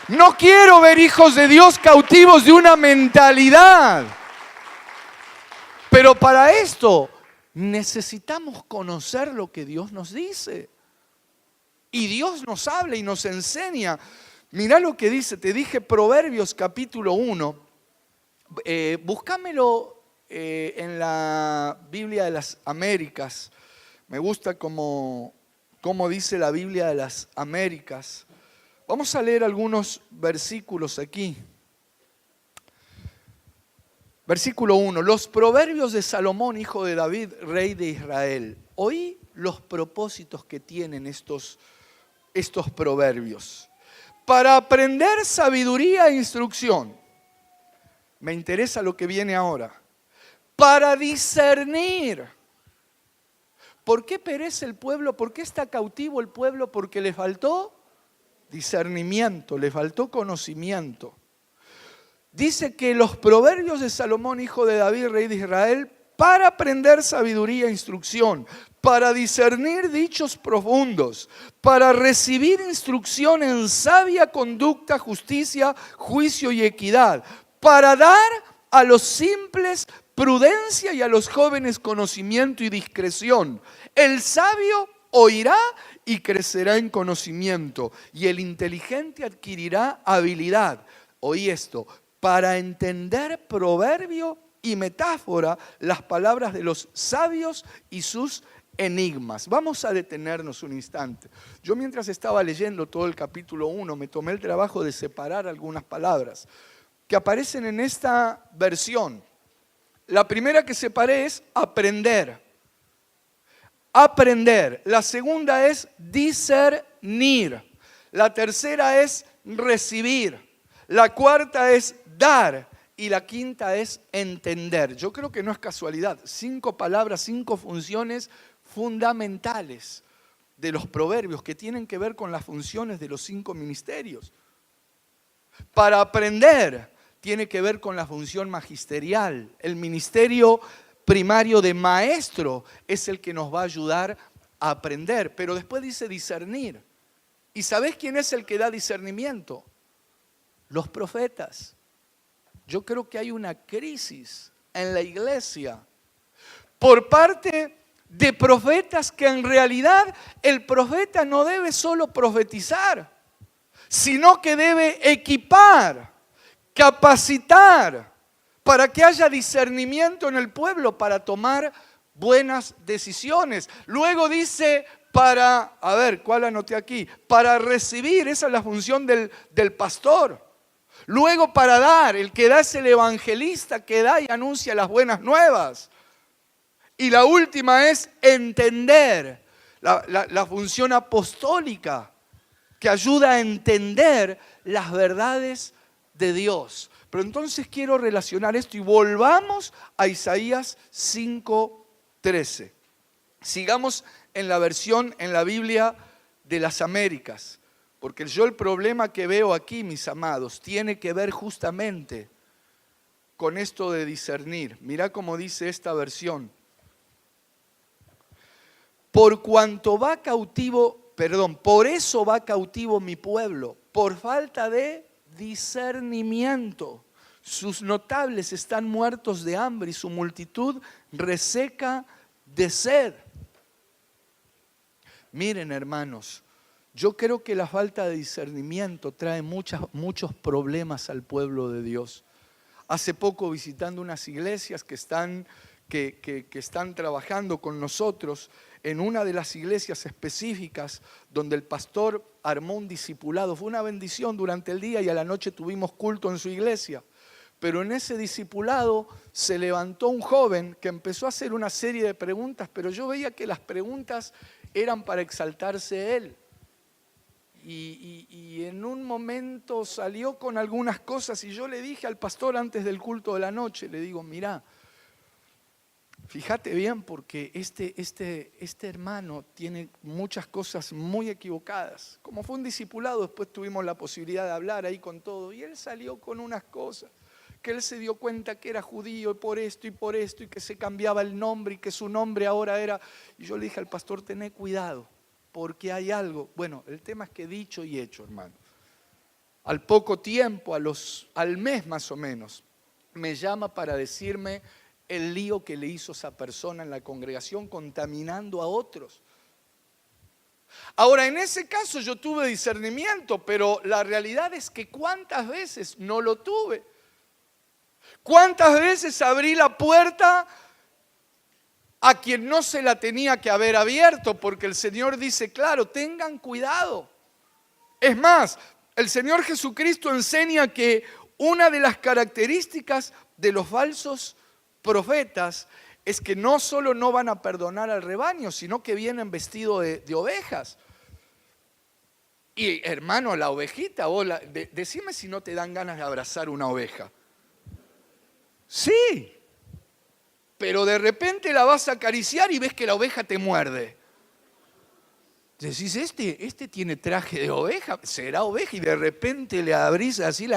No quiero ver hijos de Dios cautivos de una mentalidad. Pero para esto necesitamos conocer lo que Dios nos dice. Y Dios nos habla y nos enseña. Mirá lo que dice, te dije Proverbios capítulo 1. Búscamelo en la Biblia de las Américas. Me gusta cómo dice la Biblia de las Américas. Vamos a leer algunos versículos aquí. Versículo 1. Los proverbios de Salomón, hijo de David, rey de Israel. Oí los propósitos que tienen estos proverbios. Para aprender sabiduría e instrucción. Me interesa lo que viene ahora. Para discernir. ¿Por qué perece el pueblo? ¿Por qué está cautivo el pueblo? Porque le faltó discernimiento, le faltó conocimiento. Dice que los proverbios de Salomón, hijo de David, rey de Israel, para aprender sabiduría e instrucción, para discernir dichos profundos, para recibir instrucción en sabia conducta, justicia, juicio y equidad, para dar a los simples prudencia y a los jóvenes conocimiento y discreción. El sabio oirá y crecerá en conocimiento, y el inteligente adquirirá habilidad. Oí esto, para entender proverbio y metáfora, las palabras de los sabios y sus enigmas. Vamos a detenernos un instante. Yo mientras estaba leyendo todo el capítulo 1, me tomé el trabajo de separar algunas palabras que aparecen en esta versión. La primera que separé es aprender. Aprender. La segunda es discernir. La tercera es recibir. La cuarta es dar. Y la quinta es entender. Yo creo que no es casualidad. 5 palabras, 5 funciones fundamentales de los proverbios que tienen que ver con las funciones de los 5 ministerios. Para aprender tiene que ver con la función magisterial. El ministerio primario de maestro es el que nos va a ayudar a aprender. Pero después dice discernir. ¿Y sabés quién es el que da discernimiento? Los profetas. Yo creo que hay una crisis en la iglesia por parte de profetas que en realidad el profeta no debe solo profetizar, sino que debe equipar, capacitar, para que haya discernimiento en el pueblo para tomar buenas decisiones. Luego dice para, a ver, ¿cuál anoté aquí? Para recibir, esa es la función del pastor. Luego para dar, el que da es el evangelista que da y anuncia las buenas nuevas. Y la última es entender, la función apostólica que ayuda a entender las verdades de Dios. Pero entonces quiero relacionar esto y volvamos a Isaías 5:13. Sigamos en la versión en la Biblia de las Américas, porque yo el problema que veo aquí, mis amados, tiene que ver justamente con esto de discernir. Mirá cómo dice esta versión. Por eso va cautivo mi pueblo, por falta de discernimiento. Sus notables están muertos de hambre y su multitud reseca de sed. Miren, hermanos, yo creo que la falta de discernimiento trae muchos problemas al pueblo de Dios. Hace poco, visitando unas iglesias que están trabajando con nosotros, en una de las iglesias específicas donde el pastor armó un discipulado, fue una bendición durante el día y a la noche tuvimos culto en su iglesia. Pero en ese discipulado se levantó un joven que empezó a hacer una serie de preguntas, pero yo veía que las preguntas eran para exaltarse él. Y en un momento salió con algunas cosas y yo le dije al pastor antes del culto de la noche, le digo, mirá, fíjate bien porque este hermano tiene muchas cosas muy equivocadas. Como fue un discipulado, después tuvimos la posibilidad de hablar ahí con todo y él salió con unas cosas. Que él se dio cuenta que era judío y por esto y que se cambiaba el nombre y que su nombre ahora era... Y yo le dije al pastor, tené cuidado, porque hay algo. Bueno, el tema es que dicho y hecho, hermano. Al poco tiempo, al mes más o menos, me llama para decirme el lío que le hizo esa persona en la congregación contaminando a otros. Ahora, en ese caso yo tuve discernimiento, pero la realidad es que ¿cuántas veces no lo tuve? ¿Cuántas veces abrí la puerta a quien no se la tenía que haber abierto? Porque el Señor dice, claro, tengan cuidado. Es más, el Señor Jesucristo enseña que una de las características de los falsos profetas es que no solo no van a perdonar al rebaño, sino que vienen vestidos de ovejas. Y hermano, la ovejita, decime si no te dan ganas de abrazar una oveja. Sí, pero de repente la vas a acariciar y ves que la oveja te muerde. Decís, este tiene traje de oveja, será oveja, y de repente le abrís así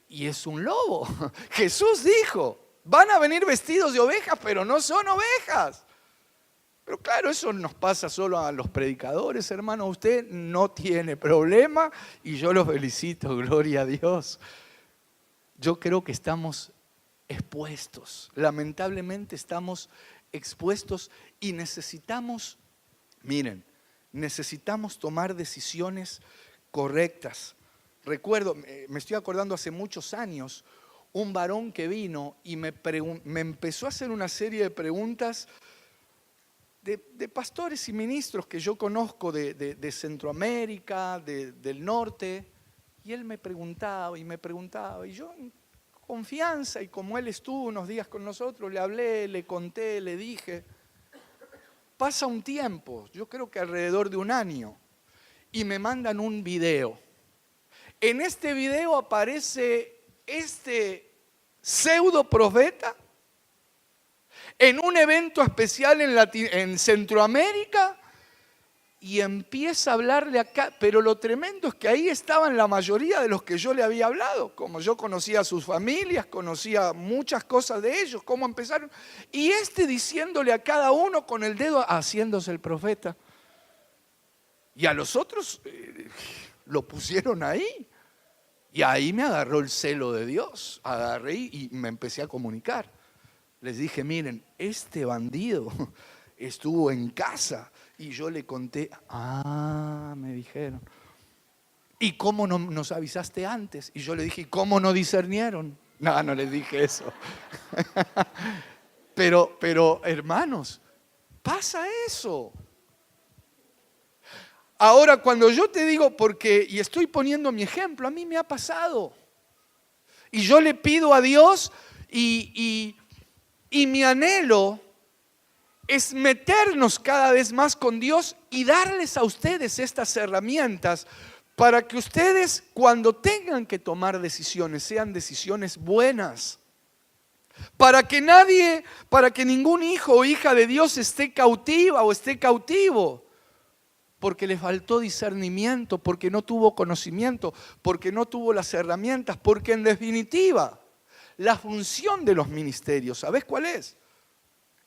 y es un lobo. Jesús dijo, van a venir vestidos de ovejas, pero no son ovejas. Pero claro, eso nos pasa solo a los predicadores, hermano. Usted no tiene problema y yo lo felicito, gloria a Dios. Yo creo que estamos expuestos, lamentablemente estamos expuestos y necesitamos tomar decisiones correctas. Recuerdo, me estoy acordando hace muchos años, un varón que vino y me empezó a hacer una serie de preguntas de pastores y ministros que yo conozco de Centroamérica, del norte, y él me preguntaba y yo en confianza, y como él estuvo unos días con nosotros, le hablé, le conté, le dije. Pasa un tiempo, yo creo que alrededor de un año, y me mandan un video. En este video aparece este pseudo profeta en un evento especial en Centroamérica y empieza a hablarle acá, pero lo tremendo es que ahí estaban la mayoría de los que yo le había hablado, como yo conocía a sus familias, conocía muchas cosas de ellos, cómo empezaron, y diciéndole a cada uno con el dedo, haciéndose el profeta, y a los otros lo pusieron ahí, y ahí me agarró el celo de Dios, agarré y me empecé a comunicar. Les dije, miren, este bandido estuvo en casa y yo le conté, me dijeron, ¿y cómo no nos avisaste antes? Y yo le dije, ¿y cómo no discernieron? No, no les dije eso. Pero hermanos, pasa eso. Ahora, cuando yo te digo, y estoy poniendo mi ejemplo, a mí me ha pasado. Y yo le pido a Dios y mi anhelo es meternos cada vez más con Dios y darles a ustedes estas herramientas para que ustedes, cuando tengan que tomar decisiones, sean decisiones buenas. Para que ningún hijo o hija de Dios esté cautiva o esté cautivo. Porque le faltó discernimiento, porque no tuvo conocimiento, porque no tuvo las herramientas, porque en definitiva, la función de los ministerios, ¿sabes cuál es?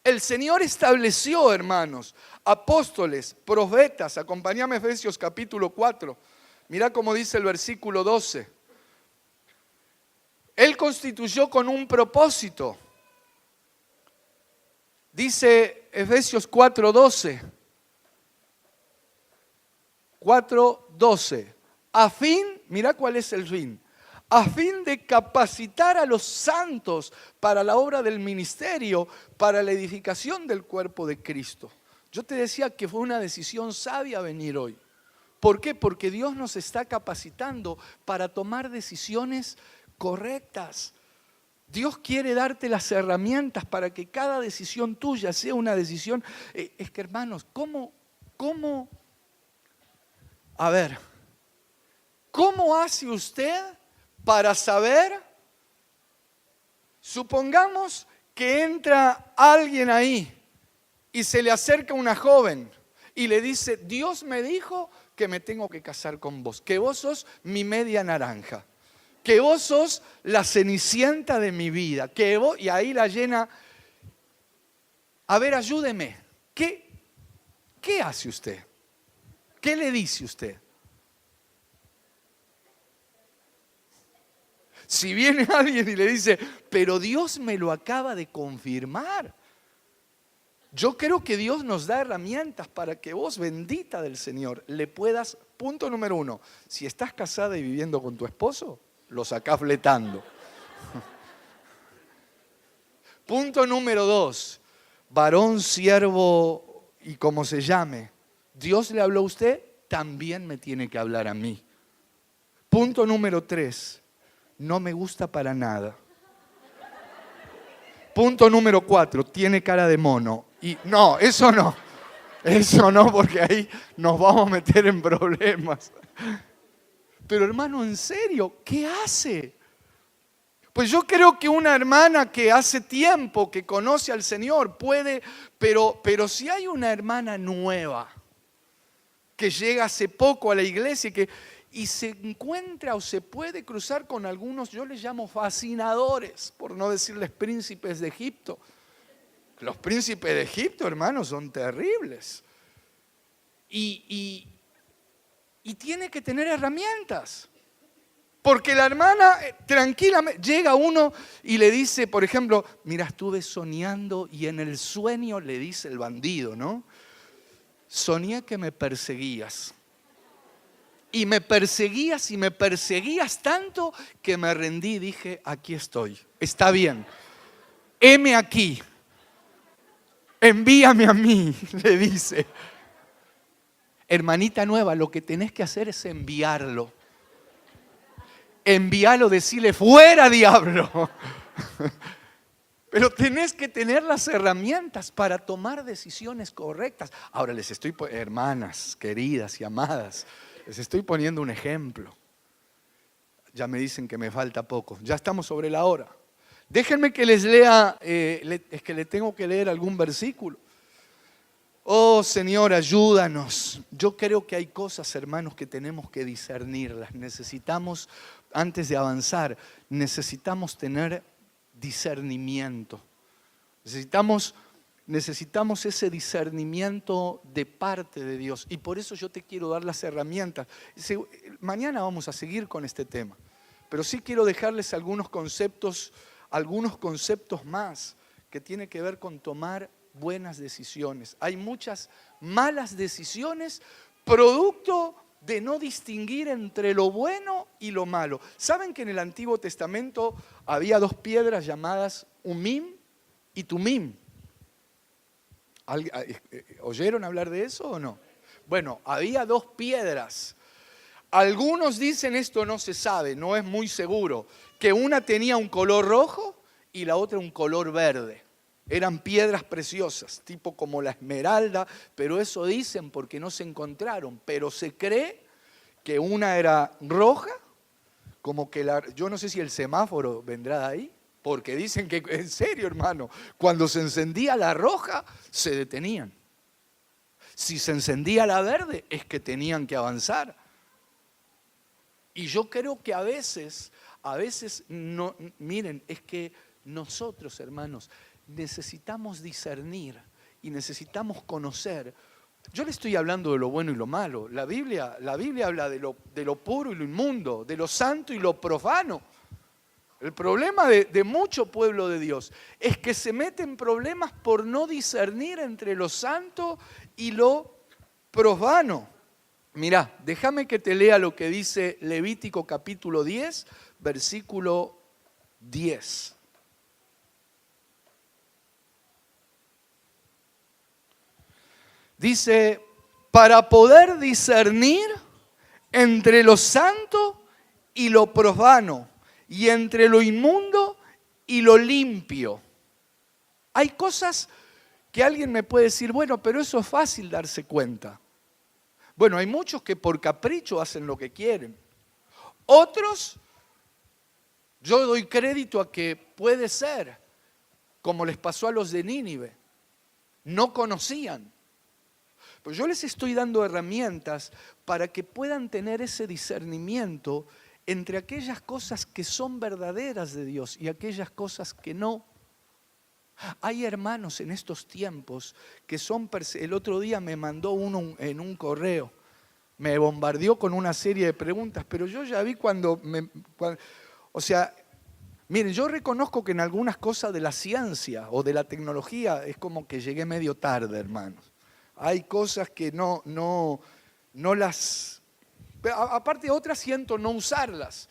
El Señor estableció, hermanos, apóstoles, profetas. Acompáñame a Efesios capítulo 4. Mira cómo dice el versículo 12. Él constituyó con un propósito. Dice Efesios 4:12. 4:12. A fin, mira cuál es el fin. A fin de capacitar a los santos para la obra del ministerio, para la edificación del cuerpo de Cristo. Yo te decía que fue una decisión sabia venir hoy. ¿Por qué? Porque Dios nos está capacitando para tomar decisiones correctas. Dios quiere darte las herramientas para que cada decisión tuya sea una decisión. Es que hermanos, ¿cómo hace usted para saber? Supongamos que entra alguien ahí y se le acerca una joven y le dice, Dios me dijo que me tengo que casar con vos, que vos sos mi media naranja, que vos sos la cenicienta de mi vida, y ahí la llena. A ver, ayúdeme. ¿Qué hace usted? ¿Qué le dice usted? Si viene alguien y le dice, pero Dios me lo acaba de confirmar. Yo creo que Dios nos da herramientas para que vos, bendita del Señor, le puedas, punto número 1, si estás casada y viviendo con tu esposo, lo sacás fletando. Punto número 2, varón, siervo y como se llame, Dios le habló a usted, también me tiene que hablar a mí. Punto número 3, no me gusta para nada. Punto número 4, tiene cara de mono. Y no, eso no, porque ahí nos vamos a meter en problemas. Pero hermano, en serio, ¿qué hace? Pues yo creo que una hermana que hace tiempo que conoce al Señor puede, pero si hay una hermana nueva que llega hace poco a la iglesia y se encuentra o se puede cruzar con algunos, yo les llamo fascinadores, por no decirles príncipes de Egipto. Los príncipes de Egipto, hermanos, son terribles. Y tiene que tener herramientas. Porque la hermana tranquilamente llega uno y le dice, por ejemplo, mira, estuve soñando y en el sueño le dice el bandido, ¿no? Soñé que me perseguías. Y me perseguías tanto que me rendí y dije, aquí estoy, está bien, heme aquí, envíame a mí, le dice. Hermanita nueva, lo que tenés que hacer es enviarlo. Envíalo, decirle, fuera diablo. Pero tenés que tener las herramientas para tomar decisiones correctas. Ahora hermanas queridas y amadas, les estoy poniendo un ejemplo. Ya me dicen que me falta poco. Ya estamos sobre la hora. Déjenme que les lea, es que le tengo que leer algún versículo. Oh Señor, ayúdanos. Yo creo que hay cosas, hermanos, que tenemos que discernirlas. Necesitamos, antes de avanzar, necesitamos tener discernimiento. Necesitamos ese discernimiento de parte de Dios. Y por eso yo te quiero dar las herramientas. Mañana vamos a seguir con este tema. Pero sí quiero dejarles algunos conceptos más que tienen que ver con tomar buenas decisiones. Hay muchas malas decisiones producto de no distinguir entre lo bueno y lo malo. ¿Saben que en el Antiguo Testamento había dos piedras llamadas Umim y Tumim? ¿Oyeron hablar de eso o no? Bueno, había dos piedras. Algunos dicen, esto no se sabe, no es muy seguro, que una tenía un color rojo y la otra un color verde. Eran piedras preciosas, tipo como la esmeralda, pero eso dicen porque no se encontraron. Pero se cree que una era roja, como que yo no sé si el semáforo vendrá de ahí, porque dicen que, en serio hermano, cuando se encendía la roja, se detenían. Si se encendía la verde, es que tenían que avanzar. Y yo creo que a veces no, miren, es que nosotros, hermanos, necesitamos discernir y necesitamos conocer. Yo le estoy hablando de lo bueno y lo malo. La Biblia habla de lo puro y lo inmundo, de lo santo y lo profano. El problema de mucho pueblo de Dios es que se mete en problemas por no discernir entre lo santo y lo profano. Mirá, déjame que te lea lo que dice Levítico capítulo 10, versículo 10. Dice, para poder discernir entre lo santo y lo profano, y entre lo inmundo y lo limpio. Hay cosas que alguien me puede decir, bueno, pero eso es fácil darse cuenta. Bueno, hay muchos que por capricho hacen lo que quieren. Otros, yo doy crédito a que puede ser, como les pasó a los de Nínive, no conocían. Pues yo les estoy dando herramientas para que puedan tener ese discernimiento entre aquellas cosas que son verdaderas de Dios y aquellas cosas que no. Hay hermanos en estos tiempos que son, el otro día me mandó uno en un correo, me bombardeó con una serie de preguntas, pero yo ya vi o sea, miren, yo reconozco que en algunas cosas de la ciencia o de la tecnología es como que llegué medio tarde, hermanos. Hay cosas que no las... Aparte otras siento no usarlas,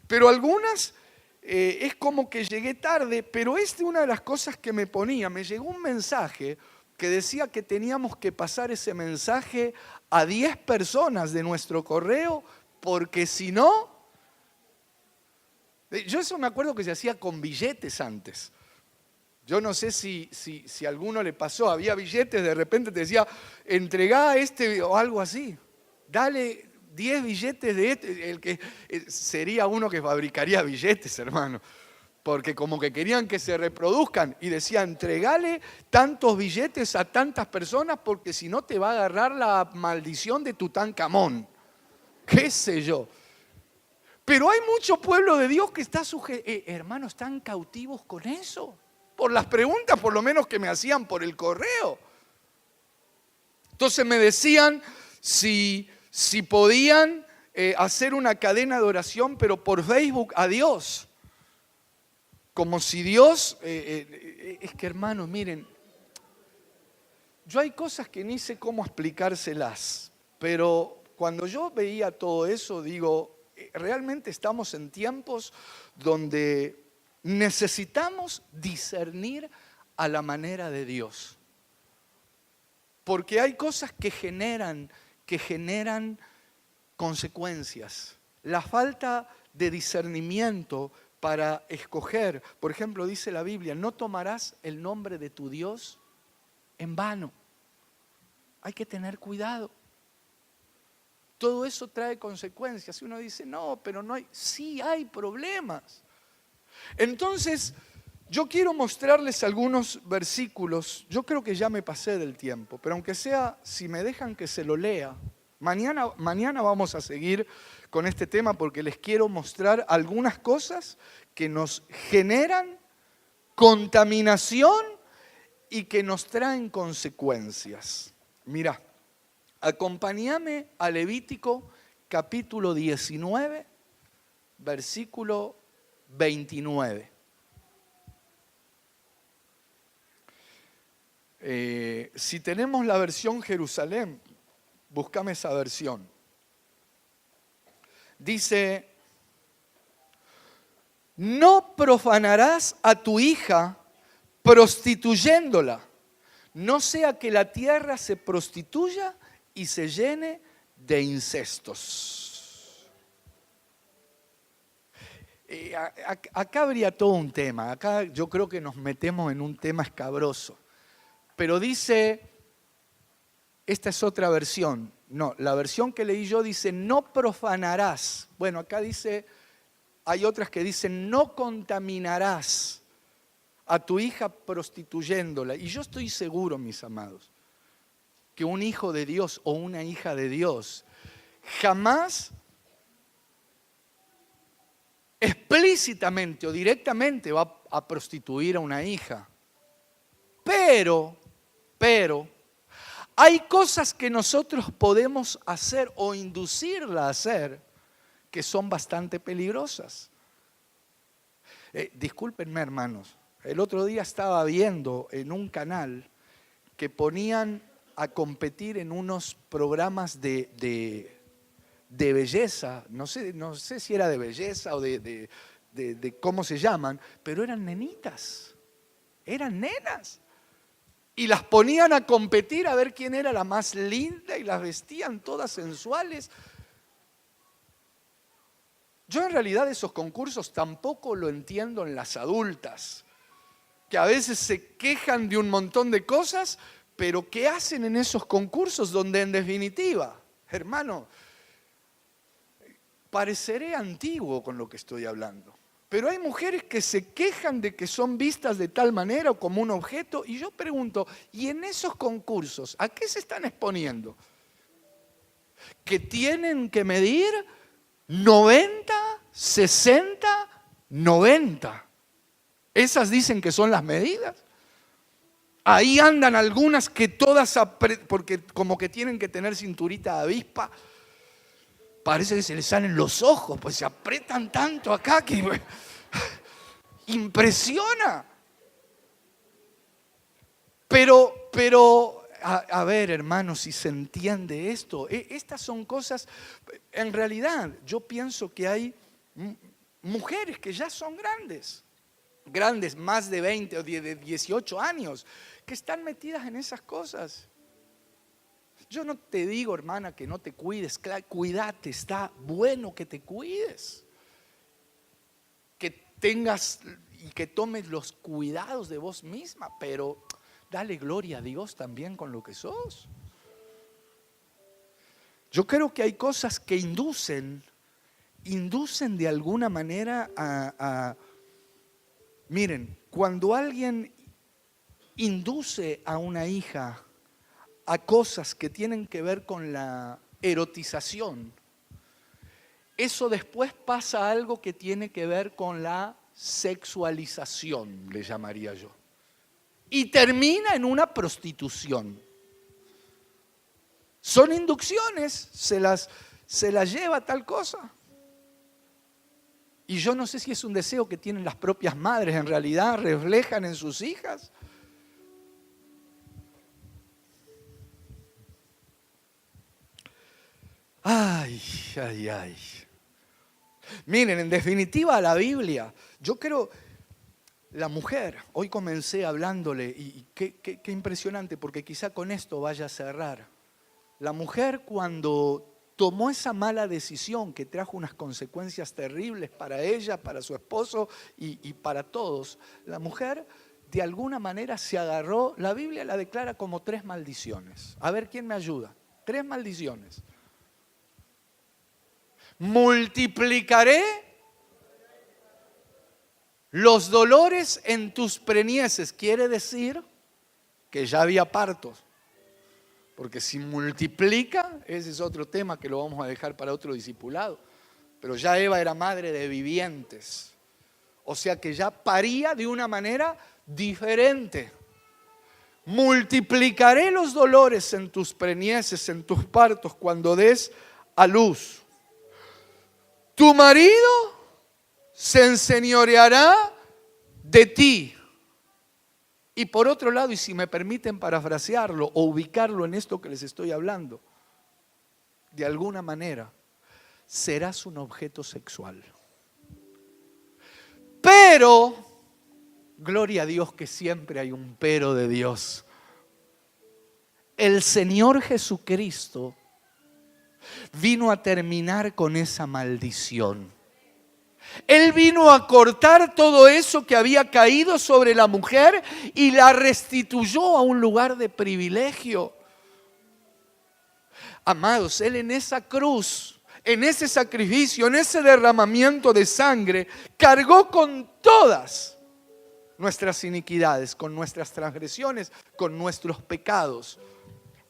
pero algunas es como que llegué tarde, pero una de las cosas que me llegó un mensaje que decía que teníamos que pasar ese mensaje a 10 personas de nuestro correo, porque si no, yo eso me acuerdo que se hacía con billetes antes. Yo no sé si a alguno le pasó, había billetes, de repente te decía, entregá o algo así, dale 10 billetes de el que sería uno que fabricaría billetes, hermano, porque como que querían que se reproduzcan y decía, entregale tantos billetes a tantas personas porque si no te va a agarrar la maldición de Tutankamón, qué sé yo. Pero hay mucho pueblo de Dios que está hermano, están cautivos con eso. Por las preguntas, por lo menos que me hacían por el correo. Entonces me decían si podían hacer una cadena de oración, pero por Facebook a Dios. Como si Dios... es que hermanos, miren, yo hay cosas que ni sé cómo explicárselas, pero cuando yo veía todo eso, digo, realmente estamos en tiempos donde necesitamos discernir a la manera de Dios. Porque hay cosas que generan consecuencias. La falta de discernimiento para escoger, por ejemplo, dice la Biblia, no tomarás el nombre de tu Dios en vano. Hay que tener cuidado. Todo eso trae consecuencias. Y uno dice, no, pero no hay. Sí hay problemas. Entonces, yo quiero mostrarles algunos versículos. Yo creo que ya me pasé del tiempo, pero aunque sea, si me dejan que se lo lea, mañana vamos a seguir con este tema porque les quiero mostrar algunas cosas que nos generan contaminación y que nos traen consecuencias. Mirá, acompáñame a Levítico capítulo 19, versículo 29. Si tenemos la versión Jerusalén, búscame esa versión. Dice, no profanarás a tu hija prostituyéndola, no sea que la tierra se prostituya y se llene de incestos. Acá habría todo un tema, acá yo creo que nos metemos en un tema escabroso, pero dice, esta es otra versión, no, la versión que leí yo dice, no profanarás, bueno, acá dice, hay otras que dicen, no contaminarás a tu hija prostituyéndola. Y yo estoy seguro, mis amados, que un hijo de Dios o una hija de Dios jamás explícitamente o directamente va a prostituir a una hija. Pero, hay cosas que nosotros podemos hacer o inducirla a hacer que son bastante peligrosas. Discúlpenme, hermanos. El otro día estaba viendo en un canal que ponían a competir en unos programas de belleza, no sé si era de belleza o de cómo se llaman, pero eran nenitas, eran nenas. Y las ponían a competir a ver quién era la más linda y las vestían todas sensuales. Yo en realidad esos concursos tampoco lo entiendo en las adultas, que a veces se quejan de un montón de cosas, pero ¿qué hacen en esos concursos donde en definitiva, hermano, pareceré antiguo con lo que estoy hablando, pero hay mujeres que se quejan de que son vistas de tal manera o como un objeto, y yo pregunto, ¿y en esos concursos a qué se están exponiendo? ¿Que tienen que medir 90, 60, 90? Esas dicen que son las medidas. Ahí andan algunas que todas, porque como que tienen que tener cinturita de avispa, parece que se les salen los ojos, pues se apretan tanto acá que impresiona. Pero a ver, hermanos, si se entiende esto, estas son cosas, en realidad yo pienso que hay mujeres que ya son grandes, más de 20 o de 18 años, que están metidas en esas cosas. Yo no te digo, hermana, que no te cuides, cuídate, está bueno que te cuides, que tengas y que tomes los cuidados de vos misma, pero dale gloria a Dios también con lo que sos. Yo creo que hay cosas que inducen de alguna manera a miren, cuando alguien induce a una hija a cosas que tienen que ver con la erotización, eso después pasa a algo que tiene que ver con la sexualización, le llamaría yo, y termina en una prostitución. Son inducciones, se las lleva tal cosa. Y yo no sé si es un deseo que tienen las propias madres, en realidad reflejan en sus hijas. Ay. Miren, en definitiva la Biblia, yo creo, la mujer, hoy comencé hablándole y qué impresionante, porque quizá con esto vaya a cerrar. La mujer cuando tomó esa mala decisión que trajo unas consecuencias terribles para ella, para su esposo y para todos, la mujer de alguna manera se agarró, la Biblia la declara como 3 maldiciones. A ver, ¿quién me ayuda? 3 maldiciones. Multiplicaré los dolores en tus preñeces. Quiere decir que ya había partos. Porque si multiplica, ese es otro tema que lo vamos a dejar para otro discipulado. Pero ya Eva era madre de vivientes. O sea que ya paría de una manera diferente. Multiplicaré los dolores en tus preñeces, en tus partos, cuando des a luz. Tu marido se enseñoreará de ti. Y por otro lado, y si me permiten parafrasearlo o ubicarlo en esto que les estoy hablando, de alguna manera, serás un objeto sexual. Pero, gloria a Dios que siempre hay un pero de Dios. El Señor Jesucristo vino a terminar con esa maldición. Él vino a cortar todo eso que había caído sobre la mujer y la restituyó a un lugar de privilegio. Amados, Él en esa cruz, en ese sacrificio, en ese derramamiento de sangre, cargó con todas nuestras iniquidades, con nuestras transgresiones, con nuestros pecados,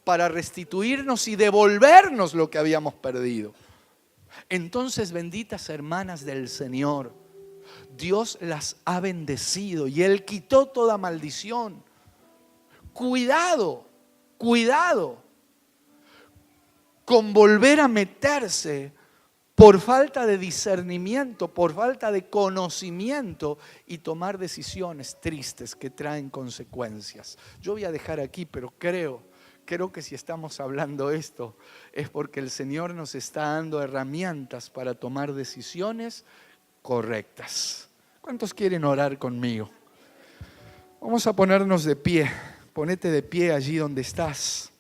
para restituirnos y devolvernos lo que habíamos perdido. Entonces, benditas hermanas del Señor, Dios las ha bendecido y Él quitó toda maldición. Cuidado, cuidado con volver a meterse por falta de discernimiento, por falta de conocimiento y tomar decisiones tristes que traen consecuencias. Yo voy a dejar aquí, pero creo que si estamos hablando esto es porque el Señor nos está dando herramientas para tomar decisiones correctas. ¿Cuántos quieren orar conmigo? Vamos a ponernos de pie. Ponete de pie allí donde estás.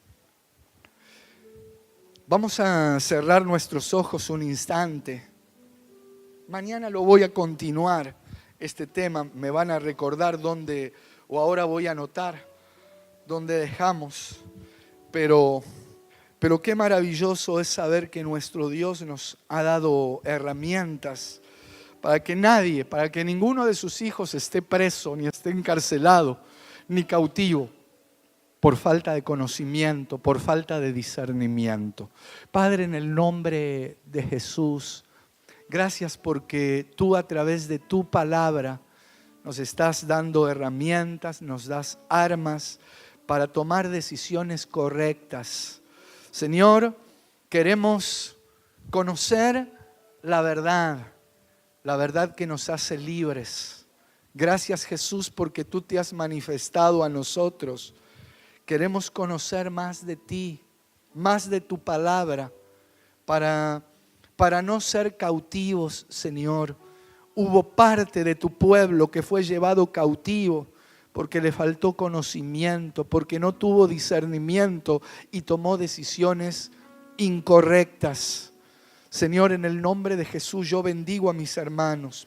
Vamos a cerrar nuestros ojos un instante. Mañana lo voy a continuar. Este tema me van a recordar dónde, o ahora voy a anotar dónde dejamos. Pero qué maravilloso es saber que nuestro Dios nos ha dado herramientas para que nadie, para que ninguno de sus hijos esté preso, ni esté encarcelado, ni cautivo, por falta de conocimiento, por falta de discernimiento. Padre, en el nombre de Jesús, gracias porque tú a través de tu palabra nos estás dando herramientas, nos das armas para tomar decisiones correctas. Señor, queremos conocer la verdad que nos hace libres. Gracias, Jesús, porque tú te has manifestado a nosotros. Queremos conocer más de ti, más de tu palabra, para no ser cautivos, Señor. Hubo parte de tu pueblo que fue llevado cautivo porque le faltó conocimiento, porque no tuvo discernimiento y tomó decisiones incorrectas. Señor, en el nombre de Jesús yo bendigo a mis hermanos.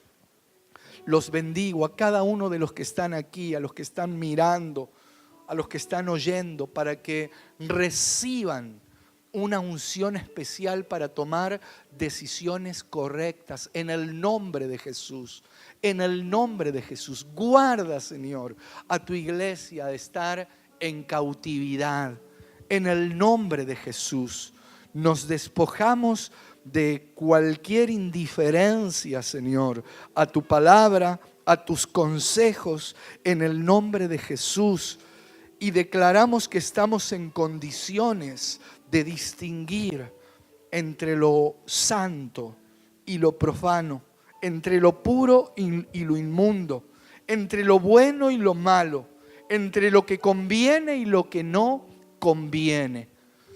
Los bendigo a cada uno de los que están aquí, a los que están mirando, a los que están oyendo, para que reciban una unción especial para tomar decisiones correctas en el nombre de Jesús. En el nombre de Jesús, guarda, Señor, a tu iglesia de estar en cautividad. En el nombre de Jesús, nos despojamos de cualquier indiferencia, Señor, a tu palabra, a tus consejos, en el nombre de Jesús. Y declaramos que estamos en condiciones de distinguir entre lo santo y lo profano, entre lo puro y lo inmundo, entre lo bueno y lo malo, entre lo que conviene y lo que no conviene.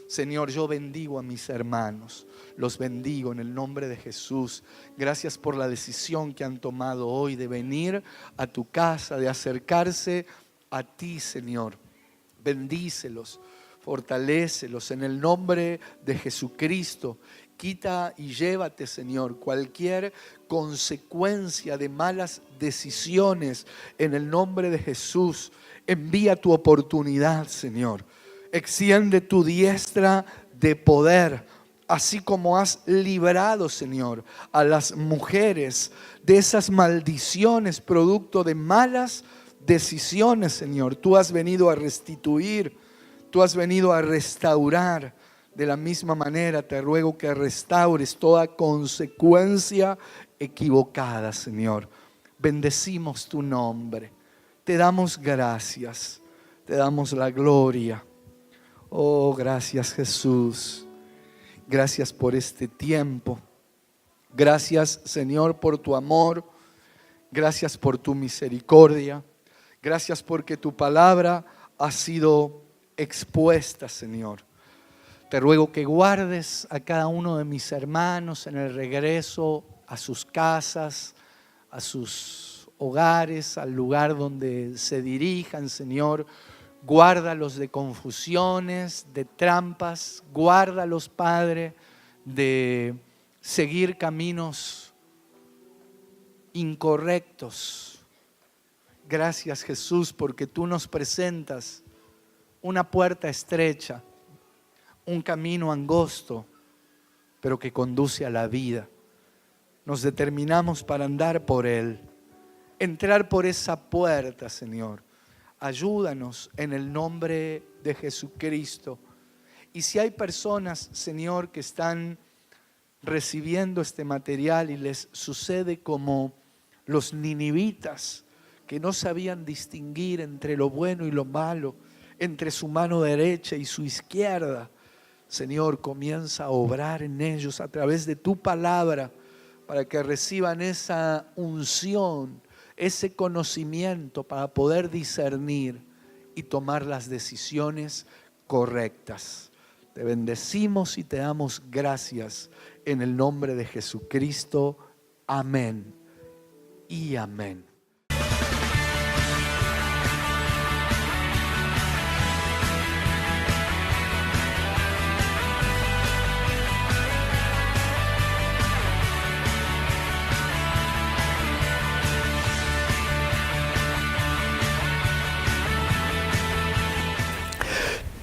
Señor, yo bendigo a mis hermanos, los bendigo en el nombre de Jesús. Gracias por la decisión que han tomado hoy de venir a tu casa, de acercarse a ti, Señor. Bendícelos, fortalécelos en el nombre de Jesucristo. Quita y llévate, Señor, cualquier consecuencia de malas decisiones en el nombre de Jesús. Envía tu oportunidad, Señor. Extiende tu diestra de poder, así como has librado, Señor, a las mujeres de esas maldiciones producto de malas decisiones, Señor. Tú has venido a restituir, tú has venido a restaurar. De la misma manera te ruego que restaures toda consecuencia equivocada, Señor. Bendecimos tu nombre. Te damos gracias. Te damos la gloria. Oh, gracias, Jesús. Gracias por este tiempo. Gracias, Señor, por tu amor. Gracias por tu misericordia. Gracias porque tu palabra ha sido expuesta, Señor. Te ruego que guardes a cada uno de mis hermanos en el regreso a sus casas, a sus hogares, al lugar donde se dirijan, Señor. Guárdalos de confusiones, de trampas. Guárdalos, Padre, de seguir caminos incorrectos. Gracias, Jesús, porque tú nos presentas una puerta estrecha, un camino angosto, pero que conduce a la vida. Nos determinamos para andar por él, entrar por esa puerta, Señor. Ayúdanos en el nombre de Jesucristo. Y si hay personas, Señor, que están recibiendo este material y les sucede como los ninivitas, que no sabían distinguir entre lo bueno y lo malo, entre su mano derecha y su izquierda, Señor, comienza a obrar en ellos a través de tu palabra para que reciban esa unción, ese conocimiento para poder discernir y tomar las decisiones correctas. Te bendecimos y te damos gracias en el nombre de Jesucristo. Amén y amén.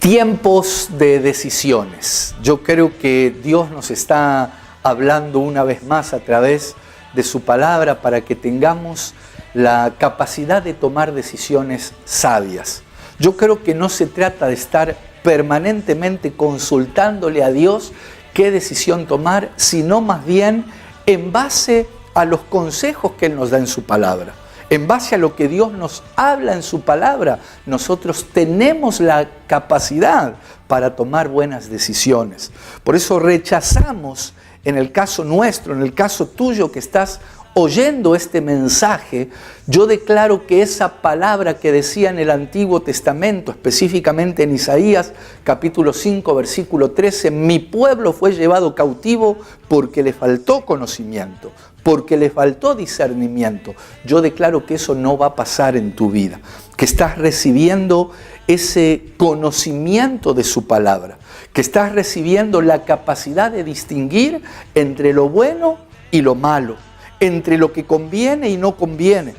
Tiempos de decisiones. Yo creo que Dios nos está hablando una vez más a través de su palabra para que tengamos la capacidad de tomar decisiones sabias. Yo creo que no se trata de estar permanentemente consultándole a Dios qué decisión tomar, sino más bien en base a los consejos que Él nos da en su palabra. En base a lo que Dios nos habla en su palabra, nosotros tenemos la capacidad para tomar buenas decisiones. Por eso rechazamos, en el caso nuestro, en el caso tuyo que estás oyendo este mensaje, yo declaro que esa palabra que decía en el Antiguo Testamento, específicamente en Isaías capítulo 5, versículo 13, mi pueblo fue llevado cautivo porque le faltó conocimiento, porque le faltó discernimiento. Yo declaro que eso no va a pasar en tu vida, que estás recibiendo ese conocimiento de su palabra, que estás recibiendo la capacidad de distinguir entre lo bueno y lo malo, entre lo que conviene y no conviene,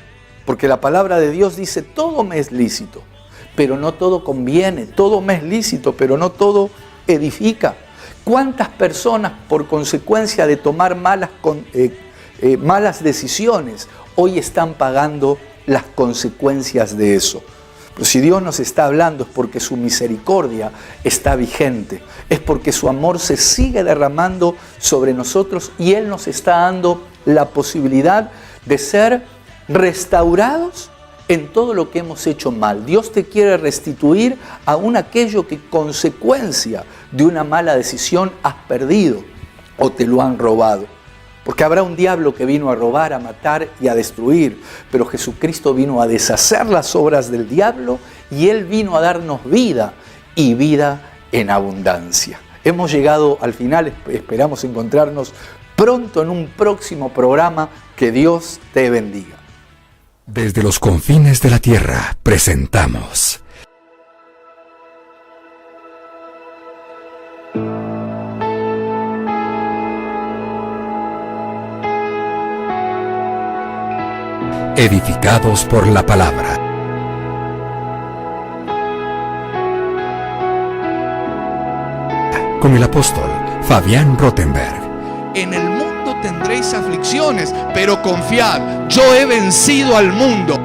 porque la palabra de Dios dice, todo me es lícito, pero no todo conviene, todo me es lícito, pero no todo edifica. ¿Cuántas personas por consecuencia de tomar malas decisiones hoy están pagando las consecuencias de eso? Pero si Dios nos está hablando es porque su misericordia está vigente, es porque su amor se sigue derramando sobre nosotros y Él nos está dando la posibilidad de ser restaurados en todo lo que hemos hecho mal. Dios te quiere restituir aún aquello que consecuencia de una mala decisión has perdido o te lo han robado. Porque habrá un diablo que vino a robar, a matar y a destruir, pero Jesucristo vino a deshacer las obras del diablo y Él vino a darnos vida y vida en abundancia. Hemos llegado al final, esperamos encontrarnos pronto en un próximo programa. Que Dios te bendiga. Desde los confines de la tierra presentamos Edificados por la Palabra. Con el apóstol Fabián Rottenberg. En el mundo tendréis aflicciones, pero confiad, yo he vencido al mundo.